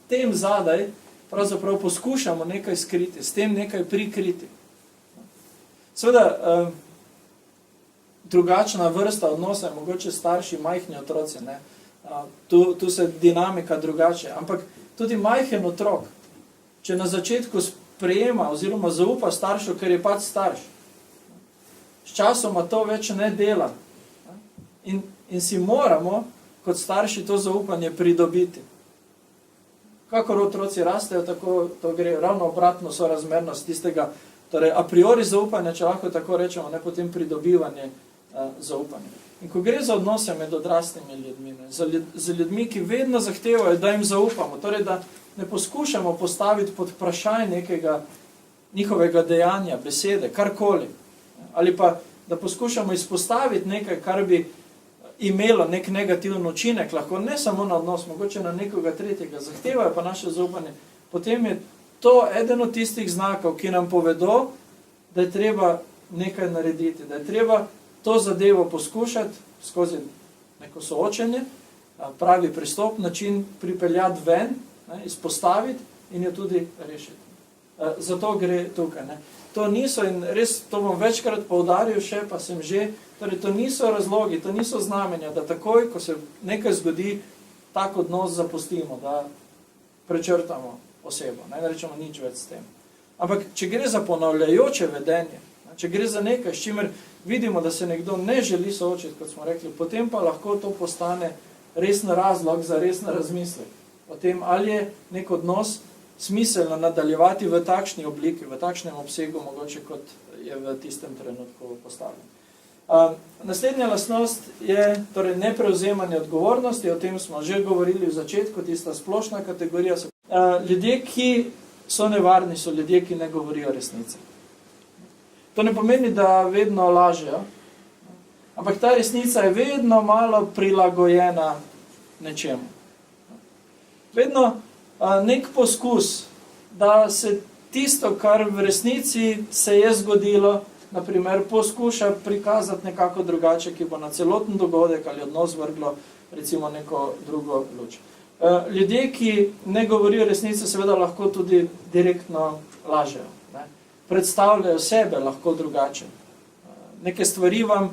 tem zadaj pravzaprav poskušamo nekaj skriti, s tem nekaj prikriti. Seveda, drugačna vrsta odnosa je mogoče starši, majhni otroci. Ne? Tu se dinamika drugače. Ampak tudi majhen otrok, če na začetku sprejema oziroma zaupa staršu, ker je pač starš, s časoma to več ne dela. In si moramo kot starši to zaupanje pridobiti. Kakor otroci rastejo, tako to gre ravno obratno sorazmernost tistega, torej a priori zaupanja, če lahko tako rečemo, ne potem pridobivanje zaupanja. In ko gre za odnose med odraslimi ljudmi, za ljudmi, ki vedno zahtevajo, da jim zaupamo, torej da ne poskušamo postaviti pod vprašaj nekega njihovega dejanja, besede, karkoli, ali pa da poskušamo izpostaviti nekaj, kar bi imelo nek negativen učinek, lahko ne samo na odnos, mogoče na nekoga tretjega, zahtevajo pa naše zaupanje, potem je to eden od tistih znakov, ki nam povedo, da je treba nekaj narediti, da je treba to zadevo poskušati skozi neko soočenje, pravi pristop, način pripeljati ven, ne, izpostaviti in jo tudi rešiti. Zato gre tukaj. Ne. To niso, in res to bom večkrat poudaril še, pa sem že, torej to niso razlogi, to niso znamenja, da takoj, ko se nekaj zgodi, tak odnos zapustimo, da prečrtamo osebo, ne rečemo nič več s tem. Ampak, če gre za ponavljajoče vedenje, če gre za nekaj, s čimer vidimo, da se nekdo ne želi soočiti, kot smo rekli, potem pa lahko to postane resen razlog za resen razmislek o tem, ali je nek odnos smiselno nadaljevati v takšni obliki, v takšnem obsegu, mogoče kot je v tistem trenutku postavljen. Naslednja lastnost je torej neprevzemanje odgovornosti, o tem smo že govorili v začetku, tista splošna kategorija. Ljudje, ki so nevarni, so ljudje, ki ne govorijo resnice. To ne pomeni, da vedno lažejo, ampak ta resnica je vedno malo prilagojena nečemu. Vedno nek poskus, da se tisto, kar v resnici se je zgodilo, naprimer, poskuša prikazati nekako drugače, ki bo na celoten dogodek ali odnos vrglo recimo neko drugo luč. Ljudje, ki ne govorijo resnice, seveda lahko tudi direktno lažejo. Ne? Predstavljajo sebe lahko drugače. Neke stvari vam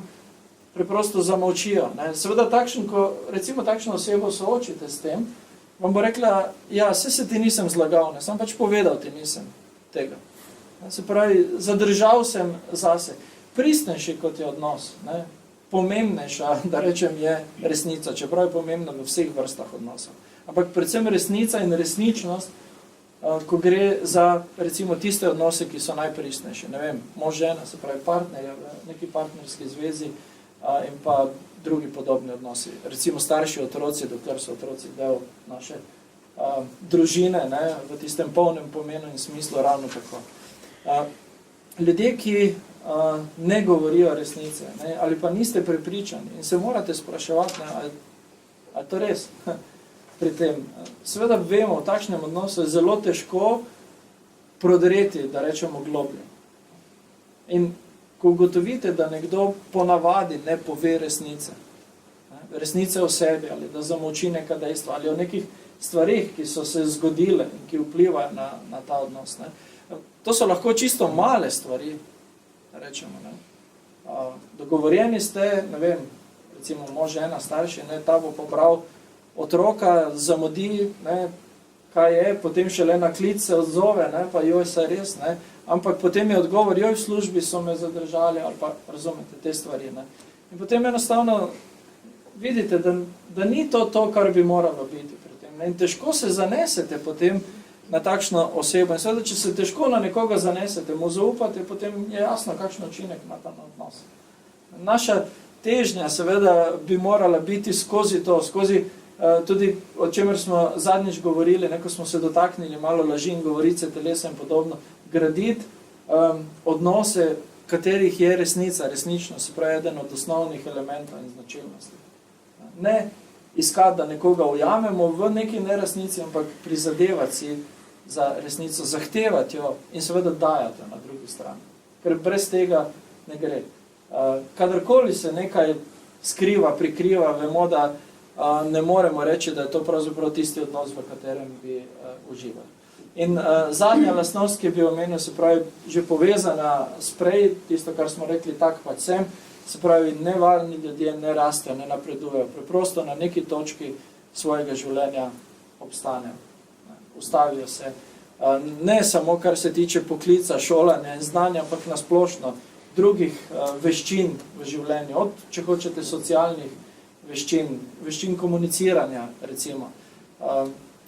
preprosto zamolčijo. Ne? Seveda ko recimo takšno osebo soočite s tem, vam bo rekla, ja, se ti nisem zlagal, ne? Sem pač povedal ti nisem tega. Se pravi, zadržal sem zase. Pristnejši kot je odnos. Ne? Pomembnejša, da rečem, je resnica, čeprav je pomembna v vseh vrstah odnosov. Ampak predvsem resnica in resničnost, ko gre za recimo tiste odnose, ki so najpristnejši. Ne vem, mož, žena, se pravi partnerja v neki partnerski zvezi in pa drugi podobni odnosi. Recimo starši otroci, dokler so otroci del naše družine, ne, v tistem polnem pomenu in smislu ravno tako. Ljudje, ki ne govorijo resnice, ne, ali pa niste prepričani in se morate spraševati, ne, ali to res pri tem. Seveda vemo, v takšnem odnosu je zelo težko prodreti, da rečemo globlje. In ko ugotovite, da nekdo ponavadi ne pove resnice, resnice o sebi, ali da zamolči neka dejstva, ali o nekih stvarih, ki so se zgodile in ki vplivajo na ta odnos. Ne. To so lahko čisto male stvari, rečemo. Ne. Dogovorjeni ste, ne vem, recimo mož, žena, starši, ne, ta bo pobral otroka, zamudi, ne, kaj je, potem šele na klic se odzove, ne, pa joj se res, ne, ampak potem je odgovor, joj v službi so me zadržali, ali pa razumete te stvari. Ne. In potem enostavno vidite, da ni to, kar bi moralo biti pri tem. Ne. In težko se zanesete potem na takšno osebo. In seveda, če se težko na nekoga zanesete, mu zaupate, potem je jasno, kakšen učinek ima ta odnos. Naša težnja seveda bi morala biti skozi to, skozi tudi, o čemer smo zadnjič govorili, ko smo se dotaknili malo laži in govorice, telesa in podobno, graditi odnose, katerih je resnica, resničnost, se pravi eden od osnovnih elementov in značilnosti. Ne iskati, da nekoga ujamemo v neki neresnici, ampak prizadevati si za resnico, zahtevati jo in seveda dajati na drugi strani. Ker brez tega ne gre. Kadarkoli se nekaj skriva, prikriva, vemo, da ne moremo reči, da je to pravzaprav tisti odnos, v katerem bi uživali. In zadnja lastnost, ki bi omenil, se pravi, že povezana s prej, tisto, kar smo rekli, tak pač sem, se pravi, nevarni ljudje ne rastejo, ne napredujejo, preprosto na neki točki svojega življenja obstanejo, ustavijo se. Ne samo, kar se tiče poklica, šolanja in znanja, ampak nasplošno drugih veščin v življenju, od, če hočete, socialnih veščin komuniciranja, recimo.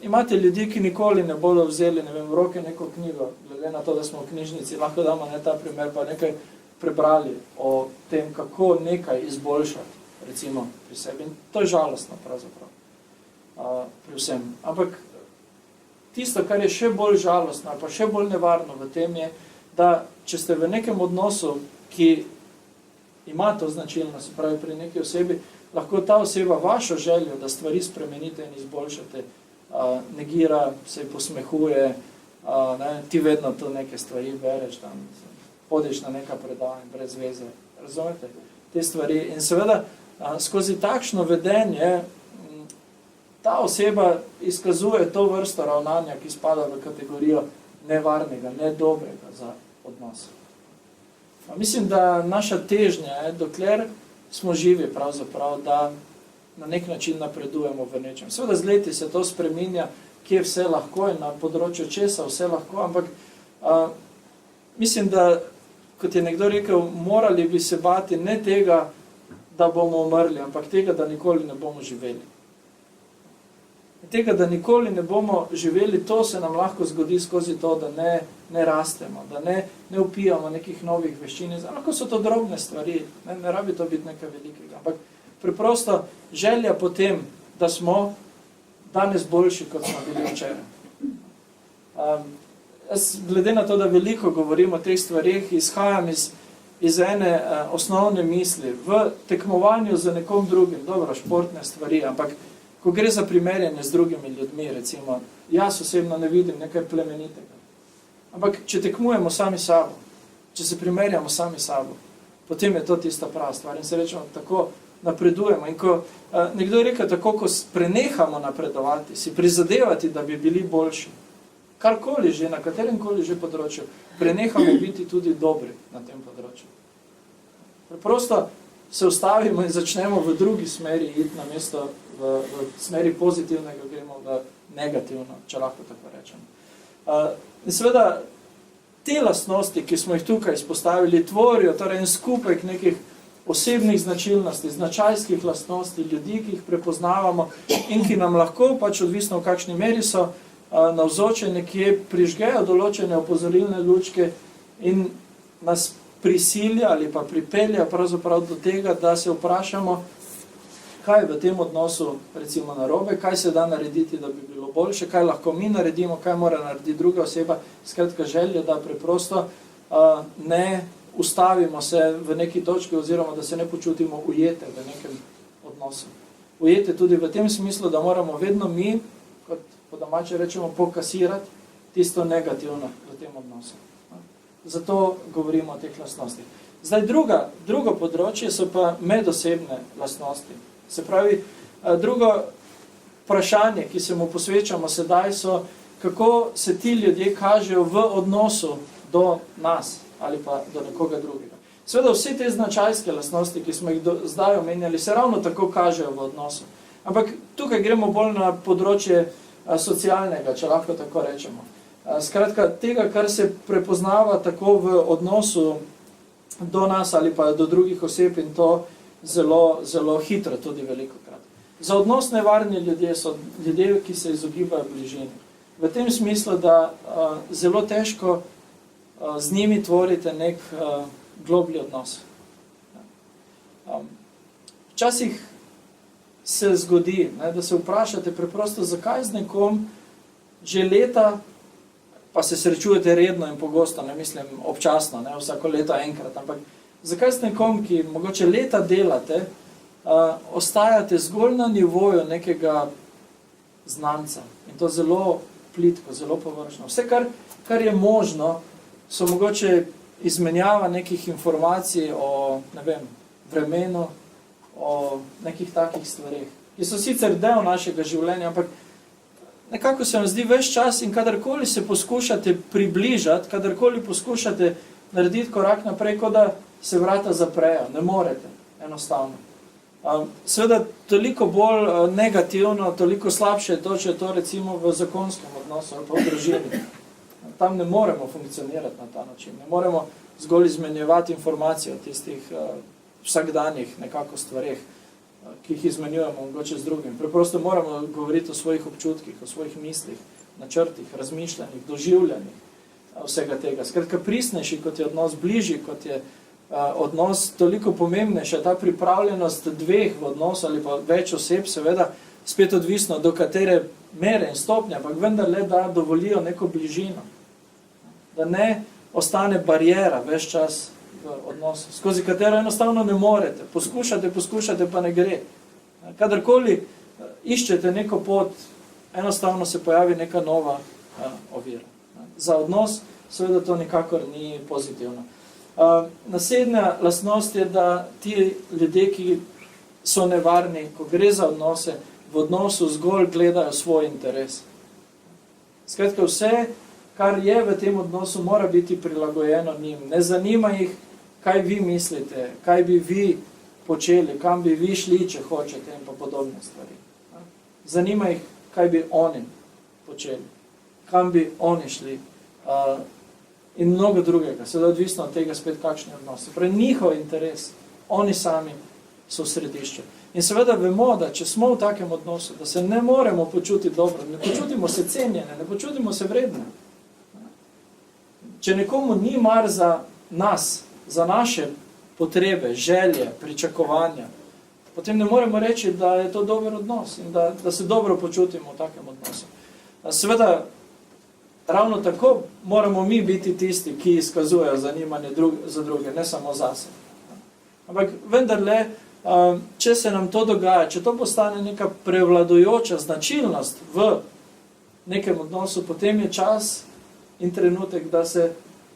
Imate ljudi, ki nikoli ne bodo vzeli, ne vem, v roke neko knjigo, glede na to, da smo v knjižnici, lahko damo ta primer, pa nekaj prebrali o tem, kako nekaj izboljšati, recimo, pri sebi. In to je žalostno, pravzaprav, pri vsem. Ampak tisto, kar je še bolj žalostno, ali pa še bolj nevarno v tem je, da če ste v nekem odnosu, ki ima to značilnost, se pravi pri neki osebi, lahko ta oseba vašo željo, da stvari spremenite in izboljšate, negira, se posmehuje, ne, ti vedno to neke stvari bereš, tam, hodiš na neka predavanja brez veze, razumete? Te stvari. In seveda, skozi takšno vedenje, ta oseba izkazuje to vrsto ravnanja, ki spada v kategorijo nevarnega, nedobrega za odnos. Mislim, da naša težnja je, dokler smo živi pravzaprav, da na nek način napredujemo v nečem. Seveda z leti se to spreminja, kje vse lahko in na področju česa vse lahko, ampak mislim, da, kot je nekdo rekel, morali bi se bati ne tega, da bomo umrli, ampak tega, da nikoli ne bomo živeli. Tega, da nikoli ne bomo živeli, to se nam lahko zgodi skozi to, da ne rastemo, da ne vpijamo nekih novih veščin. Lahko so to drobne stvari, ne rabi to biti nekaj velikega, ampak preprosto želja potem, da smo danes boljši, kot smo bili včeraj. Jaz, glede na to, da veliko govorim o teh stvarih, izhajam iz ene osnovne misli. V tekmovanju z nekom drugim, dobro, športne stvari, ampak ko gre za primerjanje z drugimi ljudmi, recimo, jaz osebno ne vidim nekaj plemenitega. Ampak če tekmujemo sami sabo, če se primerjamo sami sabo, potem je to tista prava stvar in se rečemo, tako napredujemo. In ko nekdo je rekel, tako ko prenehamo napredovati, si prizadevati, da bi bili boljši, karkoli že, na kateremkoli že področju, prenehamo biti tudi dobri na tem področju. Preprosto se ustavimo in začnemo v drugi smeri iti na mesto v smeri pozitivnega, gremo v negativno, če lahko tako rečem. In seveda, te lastnosti, ki smo jih tukaj izpostavili, tvorijo torej en skupek nekih osebnih značilnosti, značajskih lastnosti ljudi, ki jih prepoznavamo in ki nam lahko, pač odvisno v kakšni meri so navzoče, nekje prižgejo določene opozorilne lučke in nas prisilja ali pa pripelja pravzaprav do tega, da se vprašamo, kaj je v tem odnosu recimo narobe, kaj se da narediti, da bi bilo boljše, kaj lahko mi naredimo, kaj mora narediti druga oseba, skratka želje, da preprosto ne ustavimo se v neki točki oziroma da se ne počutimo ujete v nekem odnosu. Ujete tudi v tem smislu, da moramo vedno mi, kot po domače rečemo, pokasirati tisto negativno v tem odnosu. Zato govorimo o teh lastnostih. Zdaj drugo področje so pa medosebne lastnosti. Se pravi, drugo vprašanje, ki se mu posvečamo sedaj, so, kako se ti ljudje kažejo v odnosu do nas ali pa do nekoga drugega. Seveda vse te značajske lastnosti, ki smo jih zdaj omenjali, se ravno tako kažejo v odnosu. Ampak tukaj gremo bolj na področje socialnega, če lahko tako rečemo. Skratka, tega, kar se prepoznava tako v odnosu do nas ali pa do drugih oseb in to zelo, zelo hitro, tudi velikokrat. Za odnos nevarni ljudje so ljudje, ki se izogibajo bližini. V tem smislu, da zelo težko z njimi tvorite nek globlji odnos. Včasih se zgodi, da se vprašate preprosto, zakaj z nekom že leta, pa se srečujete redno in pogosto, ne mislim občasno, ne vsako leto enkrat, ampak zakaj s nekom, ki mogoče leta delate, ostajate zgolj na nivoju nekega znanca. In to zelo plitko, zelo površno. Vse, kar je možno, so mogoče izmenjava nekih informacij o, ne vem, vremenu, o nekih takih stvarih, ki so sicer del našega življenja, ampak nekako se vam zdi ves čas in kadarkoli se poskušate približati, kadarkoli poskušate narediti korak naprej, kot da se vrata zaprejo, ne morete, enostavno. Seveda toliko bolj negativno, toliko slabše je to, če je to recimo v zakonskem odnosu ali pa v družini. Tam ne moremo funkcionirati na ta način, ne moremo zgolj izmenjevati informacije o tistih vsakdanjih nekako stvareh, ki jih izmenjujemo mogoče z drugim. Preprosto moramo govoriti o svojih občutkih, o svojih mislih, načrtih, razmišljanjih, doživljanjih, vsega tega. Skratka, pristnejši, kot je odnos, bližji, kot je odnos, toliko pomembnejša ta pripravljenost dveh v odnos ali pa več oseb, seveda spet odvisno, do katere mere in stopnje, ampak vendar le, da dovolijo neko bližino. Da ne ostane barijera ves čas v odnosu, skozi katero enostavno ne morete. Poskušate, pa ne gre. Kadarkoli iščete neko pot, enostavno se pojavi neka nova ovira. Za odnos seveda to nikakor ni pozitivno. Naslednja lastnost je, da ti ljudje, ki so nevarni, ko gre za odnose, v odnosu zgolj gledajo svoj interes. Skratka, vse, kar je v tem odnosu, mora biti prilagojeno njim. Ne zanima jih, kaj vi mislite, kaj bi vi počeli, kam bi vi šli, če hočete in pa podobne stvari. Zanima jih, kaj bi oni počeli, kam bi oni šli in mnogo drugega. Seveda odvisno od tega spet kakšni odnosi. Pravi njihov interes, oni sami so v središču. In seveda vemo, da če smo v takem odnosu, da se ne moremo počutiti dobro, ne počutimo se cenjene, ne počutimo se vredne. Če nekomu ni mar za nas, za naše potrebe, želje, pričakovanja, potem ne moremo reči, da je to dober odnos in da se dobro počutimo v takem odnosu. Seveda, ravno tako moramo mi biti tisti, ki izkazujejo zanimanje za druge, ne samo zase. Ampak vendarle, če se nam to dogaja, če to postane neka prevladujoča značilnost v nekem odnosu, potem je čas in trenutek, da se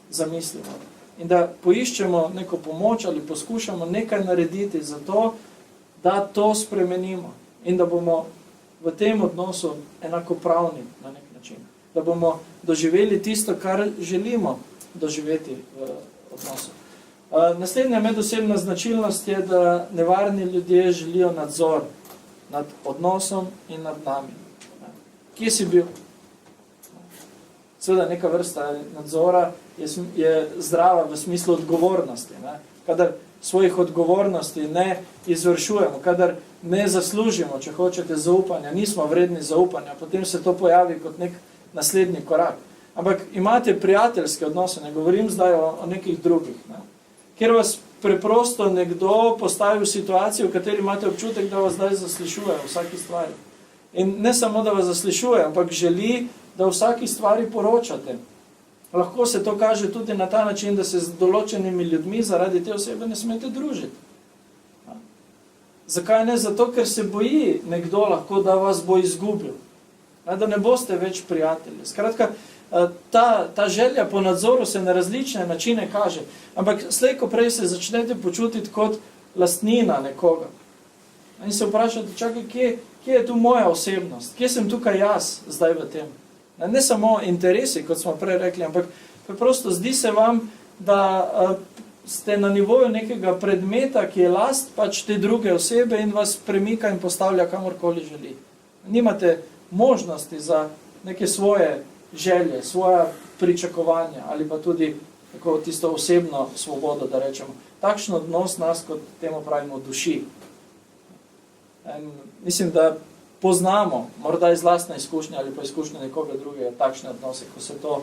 zamislimo. In da poiščemo neko pomoč ali poskušamo nekaj narediti za to, da to spremenimo. In da bomo v tem odnosu enakopravni na nek način. Da bomo doživeli tisto, kar želimo doživeti v odnosu. Naslednja medosebna značilnost je, da nevarni ljudje želijo nadzor nad odnosom in nad nami. Kje si bil? Seveda neka vrsta nadzora je zdrava v smislu odgovornosti. Kadar svojih odgovornosti ne izvršujemo, kadar ne zaslužimo, če hočete, zaupanja, nismo vredni zaupanja, potem se to pojavi kot nek naslednji korak. Ampak imate prijateljske odnose, ne govorim zdaj o nekih drugih, kjer vas preprosto nekdo postavi v situacijo, v kateri imate občutek, da vas zdaj zaslišuje v vsaki stvari. In ne samo, da vas zaslišuje, ampak želi, da v vsaki stvari poročate. Lahko se to kaže tudi na ta način, da se z določenimi ljudmi zaradi te osebe ne smete družiti. Zakaj ne? Zato, ker se boji nekdo lahko, da vas bo izgubil. Da ne boste več prijatelji. Skratka, ta želja po nadzoru se na različne načine kaže. Ampak slej ko prej se začnete počutiti kot lastnina nekoga. In se vprašate, čakaj, kje je tu moja osebnost? Kje sem tukaj jaz zdaj v tem? Ne samo interesi, kot smo prej rekli, ampak preprosto zdi se vam, da ste na nivoju nekega predmeta, ki je last pač te druge osebe in vas premika in postavlja kamorkoli želi. Nimate možnosti za neke svoje želje, svoja pričakovanja ali pa tudi tako tisto osebno svobodo, da rečemo. Takšen odnos nas, kot temu pravimo, duši. Mislim, da poznamo, morda iz lastne izkušnje ali pa izkušnje nekoga drugega, takšne odnose, ko se to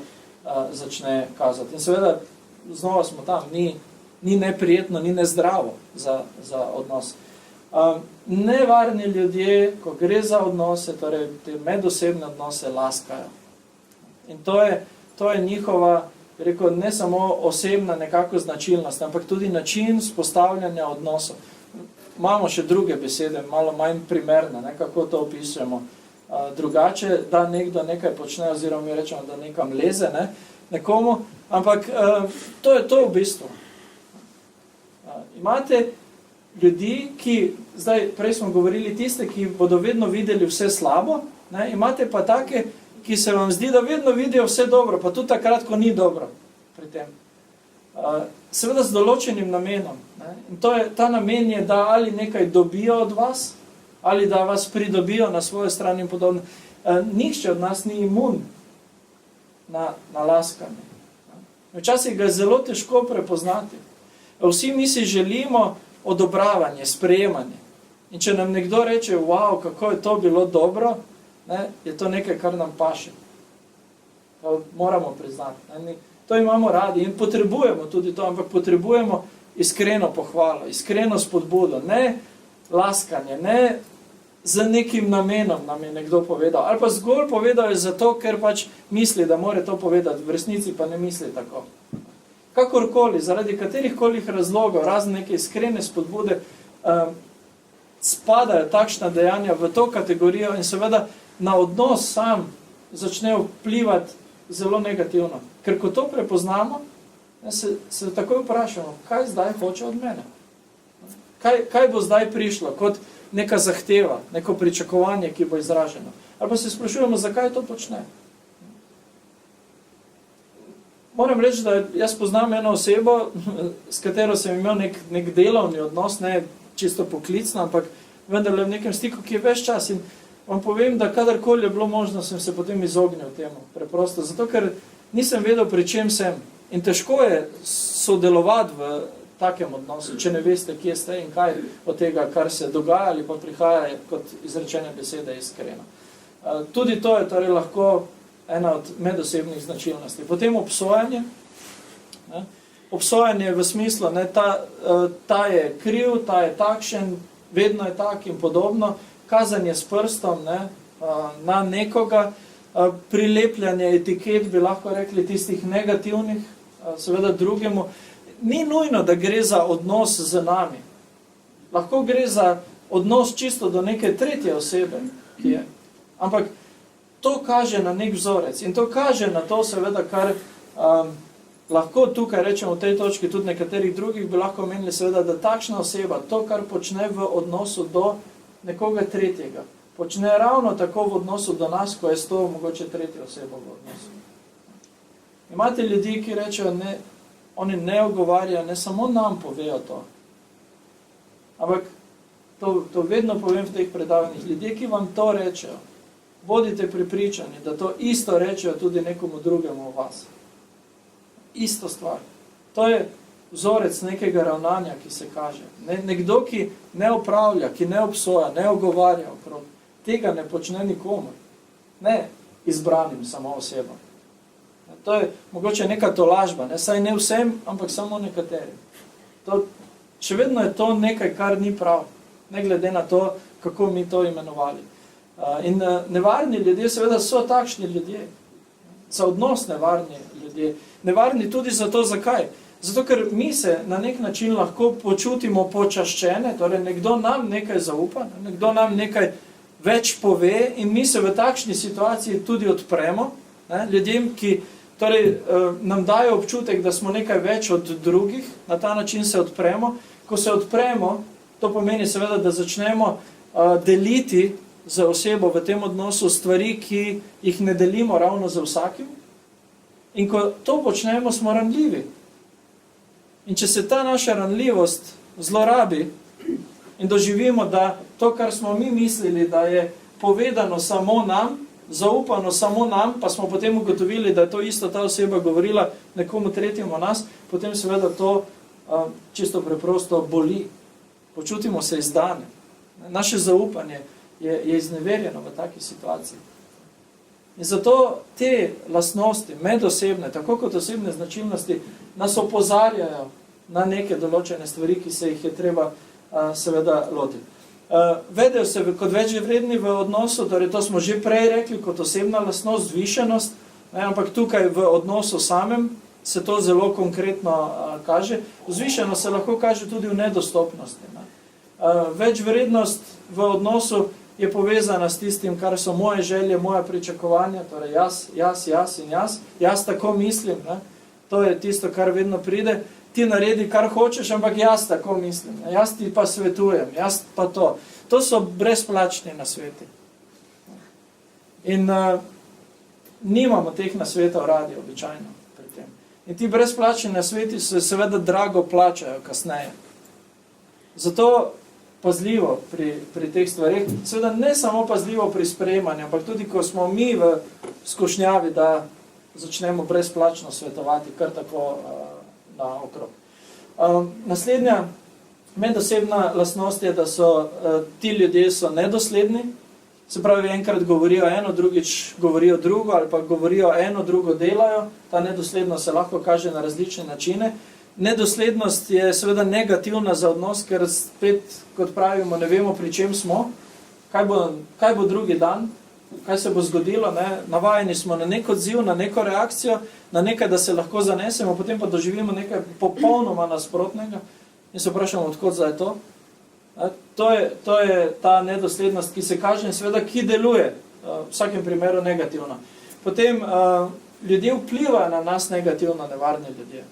začne kazati. In seveda, znova smo tam, ni neprijetno, ni nezdravo za odnos. Nevarni ljudje, ko gre za odnose, torej te medosebne odnose, laskajo. In to je njihova, rekel, ne samo osebna nekako značilnost, ampak tudi način spostavljanja odnosov. Imamo še druge besede, malo manj primerne, kako to opisujemo. Drugače, da nekdo nekaj počne, oziroma mi rečemo, da nekam leze nekomu, ampak to je to v bistvu. Imate ljudi, ki, zdaj prej smo govorili tiste, ki bodo vedno videli vse slabo, imate pa take, ki se vam zdi, da vedno vidijo vse dobro, pa tudi takrat, ko ni dobro pri tem. Seveda z določenim namenom. In ta namen je, da ali nekaj dobijo od vas, ali da vas pridobijo na svojo stran in podobno. Nihče od nas ni imun na laskanje. Včasih ga je zelo težko prepoznati. Vsi mi si želimo odobravanje, sprejemanje. In če nam nekdo reče, wow, kako je to bilo dobro, je to nekaj, kar nam paše. To moramo priznati. To imamo radi in potrebujemo tudi to, ampak potrebujemo iskreno pohvalo, iskreno spodbudo, ne laskanje, ne z nekim namenom nam je nekdo povedal, ali pa zgolj povedal je zato, ker pač misli, da more to povedati, v resnici pa ne misli tako. Kakorkoli, zaradi katerihkoli razlogov, razne neke iskrene spodbude, spadajo takšna dejanja v to kategorijo in seveda na odnos sam začne vplivati zelo negativno. Ker ko to prepoznamo, se takoj vprašamo, kaj zdaj hoče od mene? Kaj bo zdaj prišlo kot neka zahteva, neko pričakovanje, ki bo izraženo? Ali pa se sprašujemo, zakaj to počne? Moram reči, da jaz poznam eno osebo, s katero sem imel nek delovni odnos, ne čisto poklicno, ampak vendarle v nekem stiku, ki je ves čas. In vam povem, da kadarkoli je bilo možno, sem se potem izognil temu. Preprosto, zato ker nisem vedel, pri čem sem. In težko je sodelovati v takem odnosu, če ne veste, kje ste in kaj od tega, kar se dogaja ali pa prihaja kot izrečene besede iskreno. Tudi to je torej lahko ena od medosebnih značilnosti. Potem obsojanje. Obsojanje v smislu, ta je kriv, ta je takšen, vedno je tak in podobno. Kazanje s prstom na nekoga, prilepljanje etiket, bi lahko rekli, tistih negativnih, seveda drugemu. Ni nujno, da gre za odnos z nami. Lahko gre za odnos čisto do neke tretje osebe, ki je. Ampak to kaže na nek vzorec in to kaže na to, seveda, kar lahko tukaj rečemo v tej točki, tudi nekaterih drugih bi lahko menili, seveda, da takšna oseba, to, kar počne v odnosu do nekoga tretjega, počne ravno tako v odnosu do nas, ko je s to mogoče tretja oseba v odnosu. Imate ljudi, ki rečejo, ne, oni ne ogovarjajo, ne samo nam povejo to. Ampak to vedno povem v teh predavanjih. Ljudje, ki vam to rečejo, bodite prepričani, da to isto rečejo tudi nekomu drugemu o vas. Isto stvar. To je vzorec nekega ravnanja, ki se kaže. Nekdo, ki ne opravlja, ki ne obsoja, ne ogovarja okrog, tega ne počne nikomu. Ne izbranim samo osebam. To je mogoče neka tolažba, ne? Saj ne vsem, ampak samo nekaterim. Še vedno je to nekaj, kar ni prav, ne glede na to, kako mi to imenovali. In nevarni ljudje seveda so takšni ljudje, za odnos nevarni ljudje. Nevarni tudi zato, zakaj? Zato, ker mi se na nek način lahko počutimo počaščene, torej nekdo nam nekaj zaupa, nekdo nam nekaj več pove in mi se v takšni situaciji tudi odpremo, ne? Ljudem, ki torej, nam dajo občutek, da smo nekaj več od drugih, na ta način se odpremo. Ko se odpremo, to pomeni seveda, da začnemo deliti z osebo v tem odnosu stvari, ki jih ne delimo ravno za vsakim. In ko to počnemo, smo ranljivi. In če se ta naša ranljivost zlorabi in doživimo, da to, kar smo mi mislili, da je povedano samo nam, zaupano samo nam, pa smo potem ugotovili, da je to isto ta oseba govorila nekomu tretjemu o nas, potem seveda to čisto preprosto boli. Počutimo se izdane. Naše zaupanje je izneverjeno v taki situaciji. In zato te lastnosti, medosebne, tako kot osebne značilnosti, nas opozarjajo na neke določene stvari, ki se jih je treba seveda lotiti. Vedejo se kot večvredni v odnosu, torej to smo že prej rekli, kot osebna lastnost, vzvišenost, ampak tukaj v odnosu samem se to zelo konkretno kaže. Vzvišenost se lahko kaže tudi v nedostopnosti. Večvrednost v odnosu je povezana s tistim, kar so moje želje, moja pričakovanja, torej jaz in jaz. Jaz tako mislim, ne? To je tisto, kar vedno pride. Ti naredi, kar hočeš, ampak jaz tako mislim. Jaz ti pa svetujem, jaz pa to. To so brezplačni nasveti. In nimamo teh nasvetov radi običajno pri tem. In ti brezplačni nasveti se seveda drago plačajo kasneje. Zato pazljivo pri teh stvarih, seveda ne samo pazljivo pri sprejemanju, ampak tudi, ko smo mi v skušnjavi, da začnemo brezplačno svetovati, kar tako na okrog. Naslednja medosebna lastnost je, da so ti ljudje so nedosledni, se pravi, enkrat govorijo eno, drugič govorijo drugo, ali pa govorijo eno, drugo delajo. Ta nedoslednost se lahko kaže na različne načine. Nedoslednost je seveda negativna za odnos, ker spet, kot pravimo, ne vemo, pri čem smo, kaj bo drugi dan, kaj se bo zgodilo, ne? Navajeni smo na nek odziv, na neko reakcijo, na nekaj, da se lahko zanesemo, potem pa doživimo nekaj popolnoma nasprotnega in se vprašamo, odkot zdaj to. To je ta nedoslednost, ki se kaže in seveda, ki deluje v vsakem primeru negativno. Potem ljudje vplivajo na nas negativno, nevarni ljudje.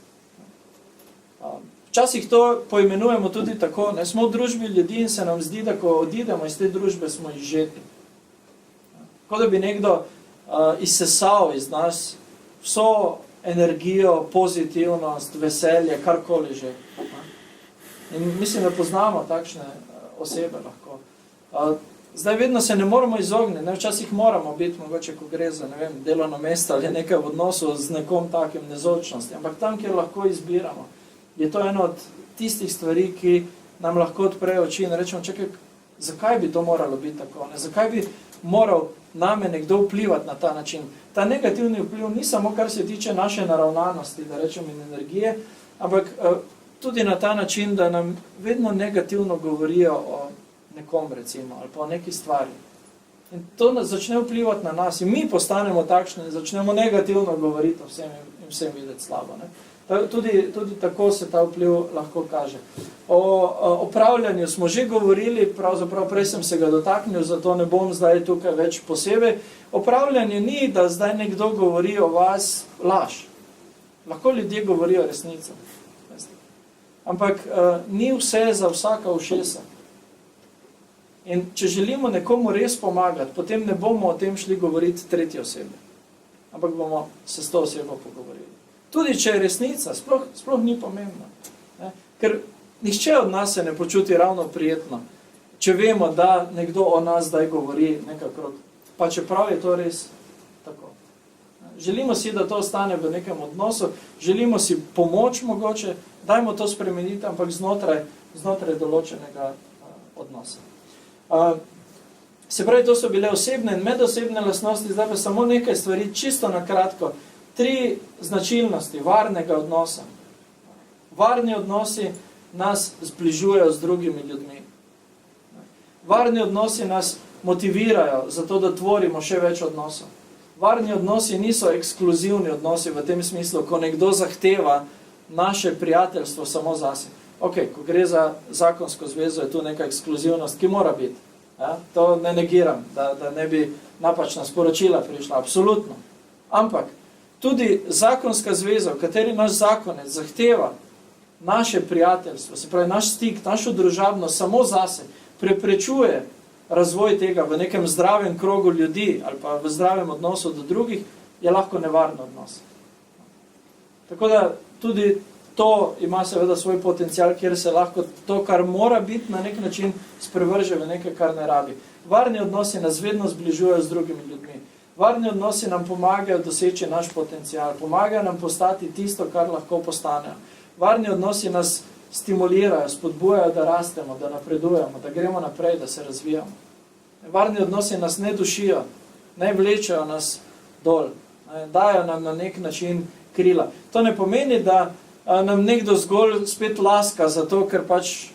Včasih to poimenujemo tudi tako, ne? Smo v družbi ljudi in se nam zdi, da ko odidemo iz te družbe, smo izžeti. Kot da bi nekdo izsesal iz nas vso energijo, pozitivnost, veselje, karkoli že. In mislim, da poznamo takšne osebe lahko. Zdaj vedno se ne moramo izogniti, ne? Včasih moramo biti, mogoče, ko gre za, ne vem, delovno mesto ali nekaj v odnosu z nekom takim nezočnosti, ampak tam, kjer lahko izbiramo, je to eno od tistih stvari, ki nam lahko odprejo oči in rečemo, čakaj, zakaj bi to moralo biti tako? Ne? Zakaj bi moral name nekdo vplivati na ta način? Ta negativni vpliv ni samo, kar se tiče naše naravnanosti, da rečem, in energije, ampak tudi na ta način, da nam vedno negativno govorijo o nekom, recimo, ali pa o neki stvari. In to nas začne vplivati na nas in mi postanemo takšni in začnemo negativno govoriti o vsem in vsem videti slabo. Ne? Tudi tako se ta vpliv lahko kaže. O upravljanju smo že govorili, pravzaprav prej sem se ga dotaknil, zato ne bom zdaj tukaj več posebej. Upravljanje ni, da zdaj nekdo govori o vas laž. Lahko ljudje govorijo resnico. Ampak ni vse za vsaka ušesa. In če želimo nekomu res pomagati, potem ne bomo o tem šli govoriti tretji osebi. Ampak bomo se s to osebo pogovorili. Tudi če je resnica, sploh ni pomembno. Ne? Ker nihče od nas se ne počuti ravno prijetno, če vemo, da nekdo o nas zdaj govori nekako, pa čeprav je to res tako. Želimo si, da to ostane v nekem odnosu, želimo si pomoč mogoče, dajmo to spremeniti, ampak znotraj določenega odnosa. Se pravi, to so bile osebne in medosebne lastnosti, zdaj pa samo nekaj stvari, čisto na kratko. 3 značilnosti varnega odnosa. Varni odnosi nas zbližujejo z drugimi ljudmi. Varni odnosi nas motivirajo za to, da tvorimo še več odnosov. Varni odnosi niso ekskluzivni odnosi v tem smislu, ko nekdo zahteva naše prijateljstvo samo zase. Ok, ko gre za zakonsko zvezo, je tu neka ekskluzivnost, ki mora biti. Ja? To ne negiram, da ne bi napačna sporočila prišla. Absolutno. Ampak tudi zakonska zveza, v kateri naš zakonec zahteva naše prijateljstvo, se pravi naš stik, našo družabnost samo zase, preprečuje razvoj tega v nekem zdravem krogu ljudi ali pa v zdravem odnosu do drugih, je lahko nevaren odnos. Tako da tudi to ima seveda svoj potencial, kjer se lahko to, kar mora biti, na nek način sprevrže v nekaj, kar ne rabi. Varni odnosi nas vedno zbližujejo z drugimi ljudmi. Varni odnosi nam pomagajo doseči naš potencial, pomagajo nam postati tisto, kar lahko postanejo. Varni odnosi nas stimulirajo, spodbujajo, da rastemo, da napredujemo, da gremo naprej, da se razvijamo. Varni odnosi nas ne dušijo, ne vlečejo nas dol, dajo nam na nek način krila. To ne pomeni, da nam nekdo zgolj spet laska zato, ker pač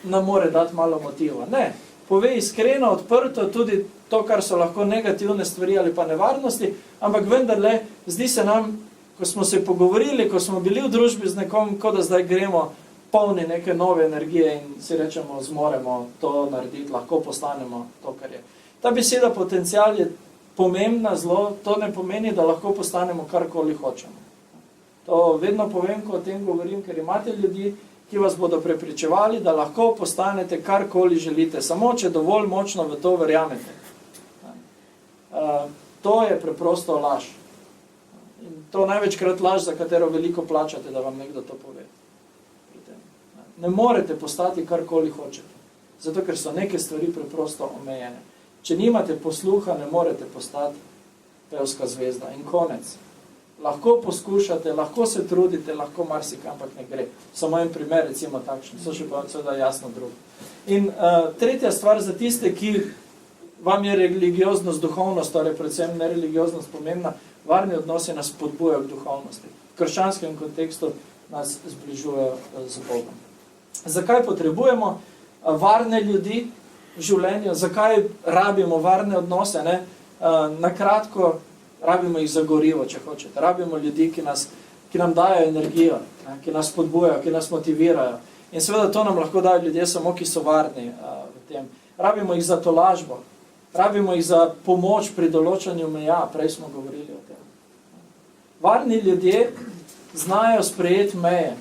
nam more dati malo motiva. Ne, pove iskreno, odprto tudi to, kar so lahko negativne stvari ali pa nevarnosti, ampak vendarle zdi se nam, ko smo se pogovorili, ko smo bili v družbi z nekom, kot da zdaj gremo polni neke nove energije in si rečemo, zmoremo to narediti, lahko postanemo to, kar je. Ta beseda potencial je pomembna zelo, to ne pomeni, da lahko postanemo karkoli hočemo. To vedno povem, ko o tem govorim, ker imate ljudi, ki vas bodo prepričevali, da lahko postanete karkoli želite, samo če dovolj močno v to verjamete. To je preprosto laž. In to največkrat laž, za katero veliko plačate, da vam nekdo to pove. Ne morete postati karkoli hočete, zato ker so neke stvari preprosto omejene. Če nimate posluha, ne morete postati pevska zvezda in konec. Lahko poskušate, lahko se trudite, lahko marsikam, ampak ne gre. Samo en primer, recimo takšen, so še pa seveda jasno drugo. In tretja stvar za tiste, ki vam je religioznost, duhovnost, torej predvsem nereligioznost pomembna, varni odnosi nas spodbujajo k duhovnosti. V krščanskem kontekstu nas zbližujejo z Bogom. Zakaj potrebujemo varne ljudi v življenju? Zakaj rabimo varne odnose? Ne? Na kratko, rabimo jih za gorivo, če hočete. Rabimo ljudi, ki nam dajo energijo, ne? Ki nas spodbujajo, ki nas motivirajo. In seveda to nam lahko dajo ljudje samo, ki so varni v tem. Rabimo jih za tolažbo. Rabimo jih za pomoč pri določanju meja. Prej smo govorili o tem. Varni ljudje znajo sprejeti meje.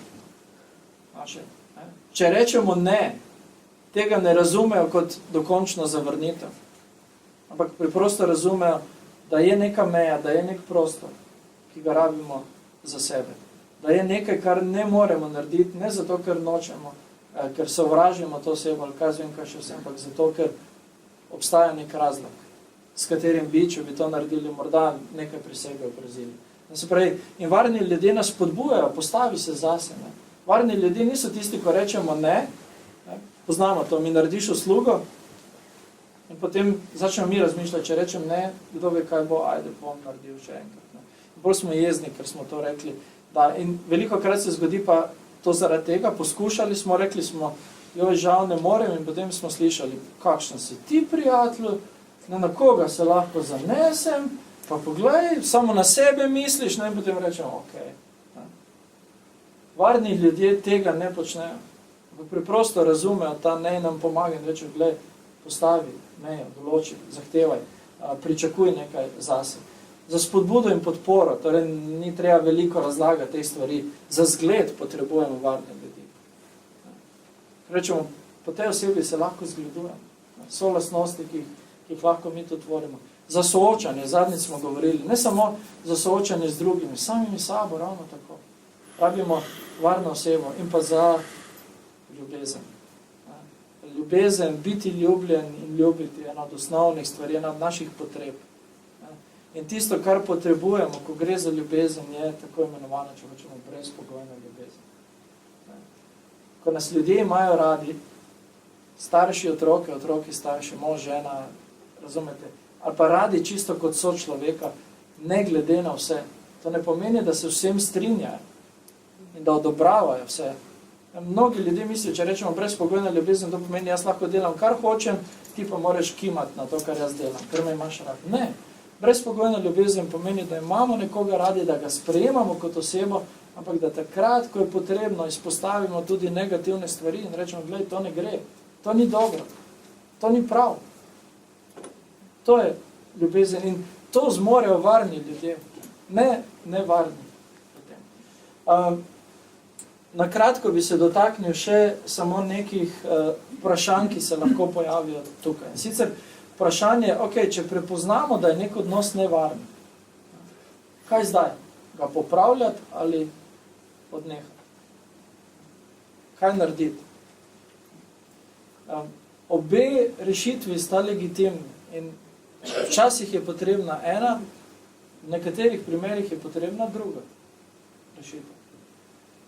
Če rečemo ne, tega ne razumejo kot dokončno zavrnitev. Ampak preprosto razumejo, da je neka meja, da je nek prostor, ki ga rabimo za sebe. Da je nekaj, kar ne moremo narediti, ne zato, ker nočemo, ker sovražimo to osebo, ali kaj zvem, kaj še vsem, ampak zato, ker obstaja nek razlog, s katerim bi, če bi to naredili, morda nekaj pri sebi ogrozili. In varni ljudje nas spodbujajo, postavi se zase. Ne? Varni ljudje niso tisti, ko rečemo ne, poznamo to, mi narediš uslugo in potem začnemo mi razmišljati, če rečem ne, kdo ve, kaj bo, ajde, bom naredil še enkrat. Ne. Bolj smo jezni, ker smo to rekli. Da, in veliko krat se zgodi pa to zaradi tega, poskušali smo, rekli smo, joj, žal ne morem, in potem smo slišali, kakšen si ti, prijatelj, Na koga se lahko zanesem, pa poglej, samo na sebe misliš, in potem rečemo, ok. Varni ljudje tega ne počnejo. Preprosto razumejo ta ne nam pomaga in rečejo, glej, postavi mejo, določi, zahtevaj, pričakuj nekaj zase. Za spodbudo in podporo, torej ni treba veliko razlagati teh stvari, za zgled potrebujemo varne ljudi. Rečemo, po tej osebi se lahko zgledujemo. So lastnosti, ki jih lahko mi tudi tvorimo. Za soočanje, zadnjič smo govorili, ne samo za soočanje z drugimi, samimi sabo ravno tako. Rabimo varno osebo in pa za ljubezen. Ljubezen, biti ljubljen in ljubiti je ena od osnovnih stvari, ena od naših potreb. In tisto, kar potrebujemo, ko gre za ljubezen, je tako imenovano, če hočemo, brezpogojna ljubezen. Ko nas ljudje imajo radi, starši otroke, otroki starši, mož, žena, razumete, ali pa radi čisto kot so človeka, ne glede na vse. To ne pomeni, da se vsem strinjajo in da odobravajo vse. Mnogi ljudje mislijo, če rečemo brezpogojna ljubezen, to pomeni, jaz lahko delam kar hočem, ti pa moraš kimati na to, kar jaz delam, ker me imaš rad. Ne. Brezpogojna ljubezen pomeni, da imamo nekoga radi, da ga sprejemamo kot osebo, ampak da takrat, ko je potrebno, izpostavimo tudi negativne stvari in rečemo, glej, to ne gre, to ni dobro, to ni prav. To je ljubezen in to zmorejo varni ljudje, ne varni. Na kratko bi se dotaknil še samo nekih vprašanj, ki se lahko pojavijo tukaj. Sicer vprašanje, ok, če prepoznamo, da je nek odnos nevaren, kaj zdaj? Ga popravljati ali odnehati? Kaj narediti? Obe rešitvi sta legitimni in včasih je potrebna ena, v nekaterih primerih je potrebna druga rešitev.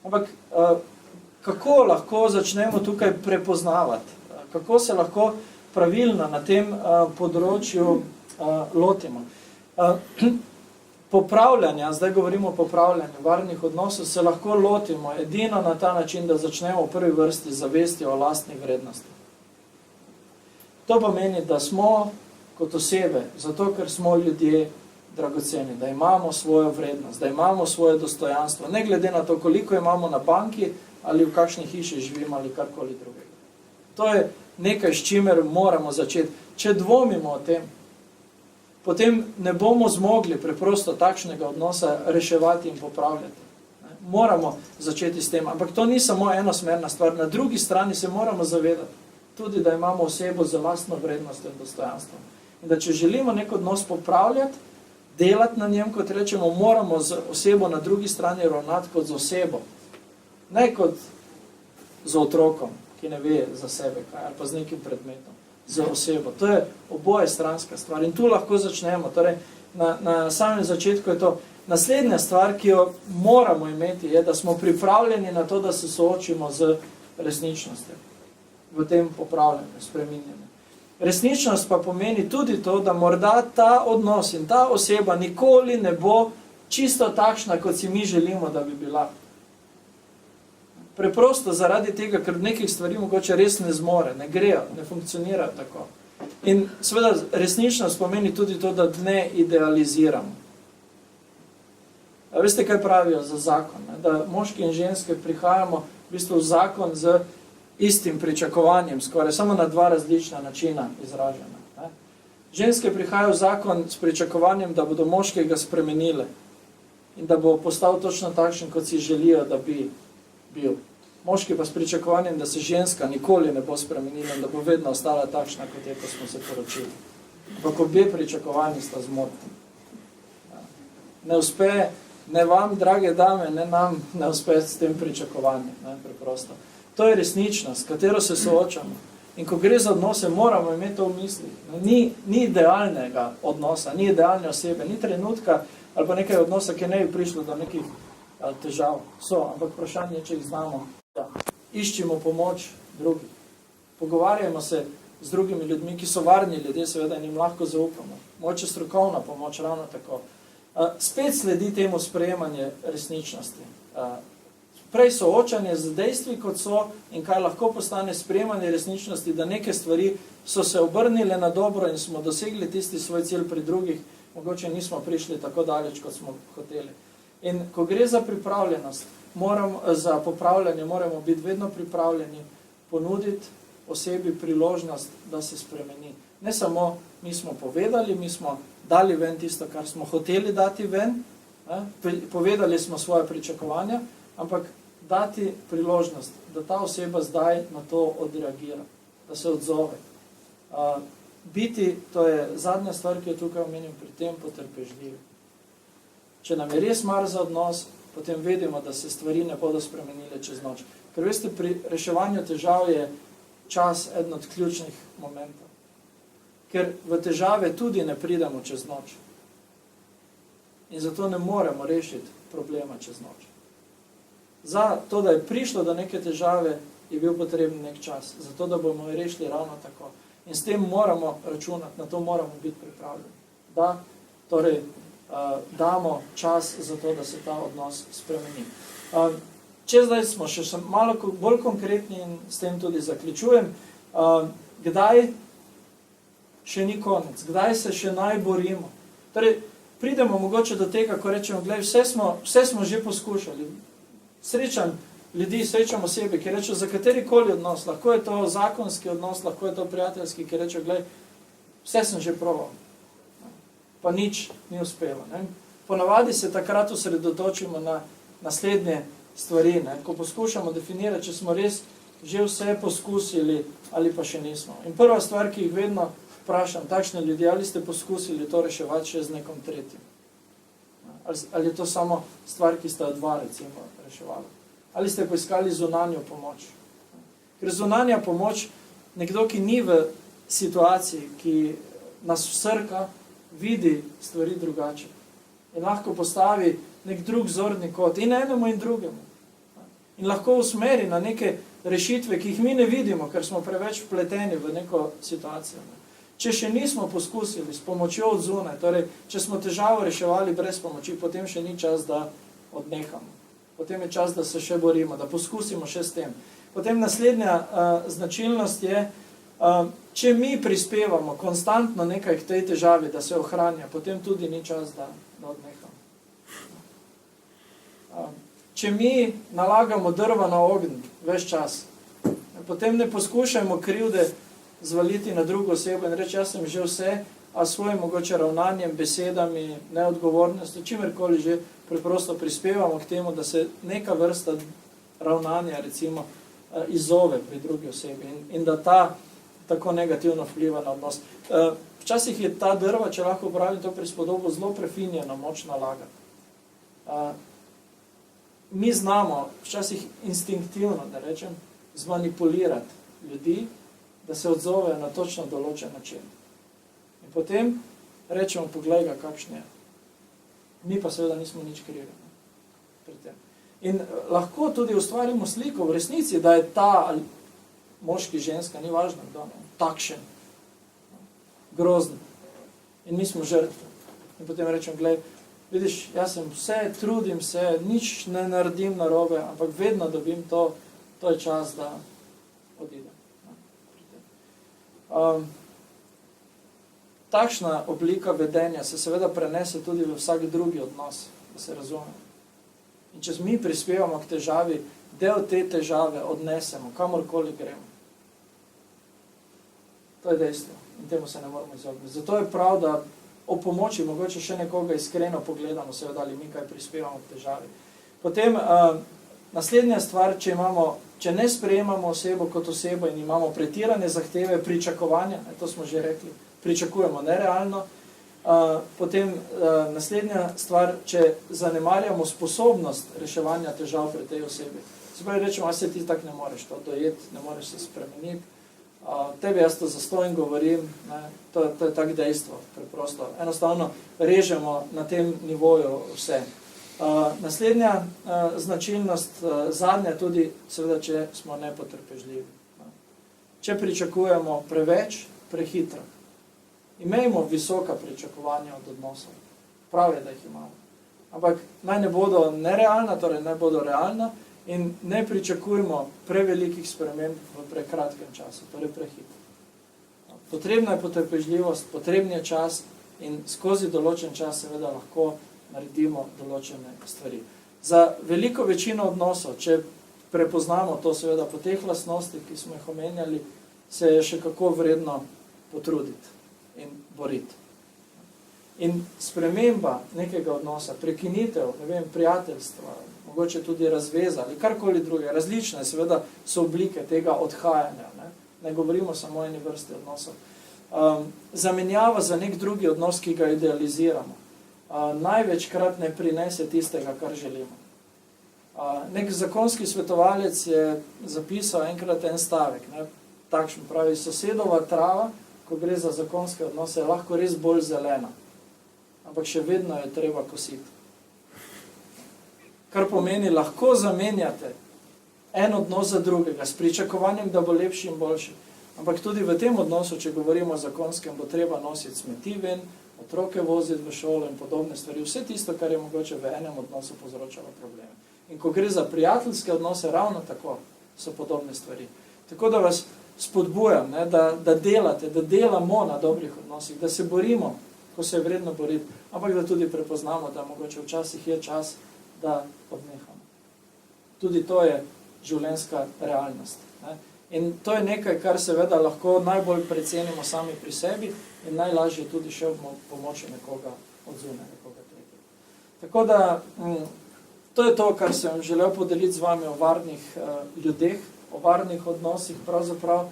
Ampak kako lahko začnemo tukaj prepoznavati? Kako se lahko pravilno na tem področju lotimo? Popravljanja, zdaj govorimo o popravljanju varnih odnosov, se lahko lotimo edino na ta način, da začnemo v prvi vrsti zavesti o lastnih vrednosti. To pomeni, da smo kot osebe, zato ker smo ljudje dragoceni, da imamo svojo vrednost, da imamo svoje dostojanstvo, ne glede na to, koliko imamo na banki ali v kakšni hiši živimo ali karkoli drugega. To je nekaj, s čimer moramo začeti. Če dvomimo o tem, potem ne bomo zmogli preprosto takšnega odnosa reševati in popravljati. Moramo začeti s tem, ampak to ni samo enosmerna stvar. Na drugi strani se moramo zavedati tudi, da imamo osebo za lastno vrednost in dostojanstvo. In da če želimo nek odnos popravljati, delati na njem, kot rečemo, moramo z osebo na drugi strani ravnati kot z osebo. Ne kot z otrokom, ki ne ve za sebe kaj, ali pa z nekim predmetom. Z osebo. To je oboje stranska stvar. In tu lahko začnemo. Torej, na samem začetku je to naslednja stvar, ki jo moramo imeti, je, da smo pripravljeni na to, da se soočimo z resničnostjo. V tem popravljanju, spreminjanju. Resničnost pa pomeni tudi to, da morda ta odnos in ta oseba nikoli ne bo čisto takšna, kot si mi želimo, da bi bila. Preprosto zaradi tega, ker nekih stvari mogoče res ne zmore, ne grejo, ne funkcionirajo tako. In seveda resničnost pomeni tudi to, da ne idealiziramo. A veste, kaj pravijo za zakon? Ne? Da moški in ženske prihajamo v bistvu v zakon z istim pričakovanjem, skoraj samo na dva različna načina izražena. Ne? Ženske prihajajo v zakon s pričakovanjem, da bodo moškega spremenile in da bo postal točno takšen, kot si želijo, da bi bil. Moški pa s pričakovanjem, da se ženska nikoli ne bo spremenila in da bo vedno ostala takšna, kot je, ko smo se poročili. Ampak obe pričakovanji sta zmotni. Ne uspe ne vam, drage dame, ne nam ne uspe s tem pričakovanjem. Ne, preprosto. To je resničnost, s katero se soočamo. In ko gre za odnose, moramo imeti to v mislih. Ni idealnega odnosa, ni idealne osebe, ni trenutka ali pa nekaj odnosa, ki ne bi prišlo do nekih težav. Ampak vprašanje je, če jih znamo. Ja. Iščimo pomoč drugih. Pogovarjamo se z drugimi ljudmi, ki so varni ljudje, seveda in jim lahko zaupamo. Moče strokovna pomoč, ravno tako. Spet sledi temu sprejemanje resničnosti. prej soočanje z dejstvi, kot so, in kaj lahko postane sprejemanje resničnosti, da neke stvari so se obrnile na dobro in smo dosegli tisti svoj cilj pri drugih, mogoče nismo prišli tako daleč, kot smo hoteli. In ko gre za pripravljenost, za popravljanje, moramo biti vedno pripravljeni ponuditi osebi priložnost, da se spremeni. Ne samo mi smo povedali, mi smo dali ven tisto, kar smo hoteli dati ven, povedali smo svoje pričakovanja, ampak dati priložnost, da ta oseba zdaj na to odreagira, da se odzove. Biti, to je zadnja stvar, ki jo tukaj omenim, pri tem potrpežljivi. Če nam je res mar za odnos, potem vedimo, da se stvari ne bodo spremenile čez noč. Ker veste, pri reševanju težav je čas eden od ključnih momentov. Ker v težave tudi ne pridemo čez noč. In zato ne moremo rešiti problema čez noč. Za to, da je prišlo do neke težave, je bil potreben nek čas. Zato, da bomo jo rešili ravno tako. In s tem moramo računati, na to moramo biti pripravljeni. Da, torej, damo čas za to, da se ta odnos spremeni. Če zdaj smo še malo bolj konkretni in s tem tudi zaključujem, kdaj še ni konec, kdaj se še naj borimo. Torej, pridemo mogoče do tega, ko rečemo, gledaj, vse smo že poskušali. Srečam ljudi, srečam osebe, ki rečejo, za katerikoli odnos, lahko je to zakonski odnos, lahko je to prijateljski, ki rečejo, gledaj, vse sem že probal, pa nič ni uspelo. Ne? Ponavadi se takrat osredotočimo na naslednje stvari, ne? Ko poskušamo definirati, če smo res že vse poskusili ali pa še nismo. In prva stvar, ki jih vedno vprašam, takšne ljudi, ali ste poskusili to reševati še z nekom tretjim? Ali je to samo stvar, ki sta dva, recimo, reševali? Ali ste poiskali zunanjo pomoč? Ker zunanja pomoč, nekdo, ki ni v situaciji, ki nas vsrka, vidi stvari drugače. In lahko postavi nek drug zorni kot in enemu in drugemu. In lahko usmeri na neke rešitve, ki jih mi ne vidimo, ker smo preveč vpleteni v neko situacijo. Če še nismo poskusili s pomočjo od zunaj, torej, če smo težavo reševali brez pomoči, potem še ni čas, da odnehamo. Potem je čas, da se še borimo, da poskusimo še s tem. Potem naslednja značilnost je, če mi prispevamo konstantno nekaj k tej težavi, da se ohranja, potem tudi ni čas, da odnehamo. Če mi nalagamo drva na ogenj ves čas, potem ne poskušajmo krivde zvaliti na drugo osebo in reči, jaz sem že vse, a svojim mogoče ravnanjem, besedami, neodgovornostjo, čimerkoli že preprosto prispevamo k temu, da se neka vrsta ravnanja recimo izzove pri drugi osebi in da ta tako negativno vpliva na odnos. Včasih je ta drva, če lahko upravim to prispodobo, zelo prefinjena moč nalaga. Mi znamo, včasih instinktivno, da rečem, zmanipulirati ljudi, da se odzovejo na točno določen način. In potem rečemo, poglej ga, kakšen je. Mi pa seveda nismo nič krivi pri tem. In lahko tudi ustvarimo sliko v resnici, da je ta moški, ženska, ni važno, kdo, takšen, grozen. In mi smo žrtve. In potem rečem, glej, vidiš, jaz sem vse, trudim se, nič ne naredim narobe, ampak vedno dobim to je čas, da odidem. Takšna oblika vedenja se seveda prenese tudi v vsak drugi odnos, da se razume. In če mi prispevamo k težavi, del te težave odnesemo, kamorkoli gremo. To je dejstvo in temu se ne moramo izogniti. Zato je prav, da o pomoči mogoče še nekoga iskreno pogledamo, seveda ali mi kaj prispevamo k težavi. Potem naslednja stvar, če ne sprejemamo osebo kot osebo in imamo pretirane zahteve, pričakovanja, to smo že rekli, pričakujemo nerealno. Potem naslednja stvar, če zanemarjamo sposobnost reševanja težav pri tej osebi. Se pravi, rečemo, a se ti tak ne moreš to dojeti, ne moreš se spremeniti. Tebi jaz to zastojim govorim, ne, to je tak dejstvo, preprosto. Enostavno režemo na tem nivoju vse. Naslednja značilnost, zadnja tudi, seveda, če smo nepotrpežljivi. Če pričakujemo preveč, prehitro. Imejmo visoka pričakovanja od odnosov. Prav je, da jih imamo. Ampak naj ne bodo nerealna, torej naj bodo realna In ne pričakujmo prevelikih sprememb v prekratkem času, torej prehitro. Potrebna je potrpežljivost, potreben je čas in skozi določen čas seveda lahko naredimo določene stvari. Za veliko večino odnosov, če prepoznamo to seveda po teh lastnostih, ki smo jih omenjali, se je še kako vredno potruditi in boriti. In sprememba nekega odnosa, prekinitev, ne vem, prijateljstva, mogoče tudi razveza ali karkoli druge, različne seveda so oblike tega odhajanja. Ne govorimo samo o eni vrsti odnosov. Zamenjava za nek drugi odnos, ki ga idealiziramo, največkrat ne prinese tistega, kar želimo. Nek zakonski svetovalec je zapisal enkrat en stavek, ne, takšen pravi, sosedova trava, ko gre za zakonske odnose, je lahko res bolj zelena, ampak še vedno je treba kositi. Kar pomeni, lahko zamenjate en odnos za drugega, s pričakovanjem, da bo lepši in boljši. Ampak tudi v tem odnosu, če govorimo o zakonskem, bo treba nositi smeti ven, otroke voziti v šolo in podobne stvari. Vse tisto, kar je mogoče v enem odnosu povzročalo probleme. In ko gre za prijateljske odnose, ravno tako so podobne stvari. Tako da vas spodbujam, ne, da delate, da delamo na dobrih odnosih, da se borimo, ko se je vredno boriti, ampak da tudi prepoznamo, da mogoče včasih je čas, da odnehamo. Tudi to je življenjska realnost. Ne? In to je nekaj, kar seveda lahko najbolj precenimo sami pri sebi in najlažje tudi še ob pomoči nekoga odzune, nekoga tretjega. Tako da, to je to, kar sem želel podeliti z vami o varnih ljudeh, o varnih odnosih pravzaprav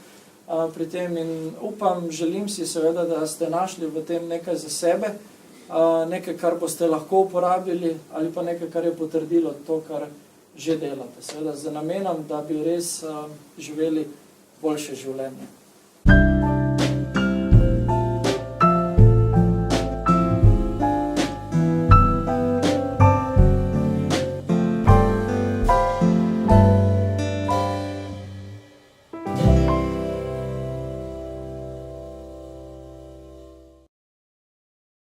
pri tem in upam, želim si seveda, da ste našli v tem nekaj za sebe, nekaj, kar boste lahko uporabili ali pa nekaj, kar je potrdilo to, kar že delate. Seveda z namenom, da bi res živeli boljše življenje.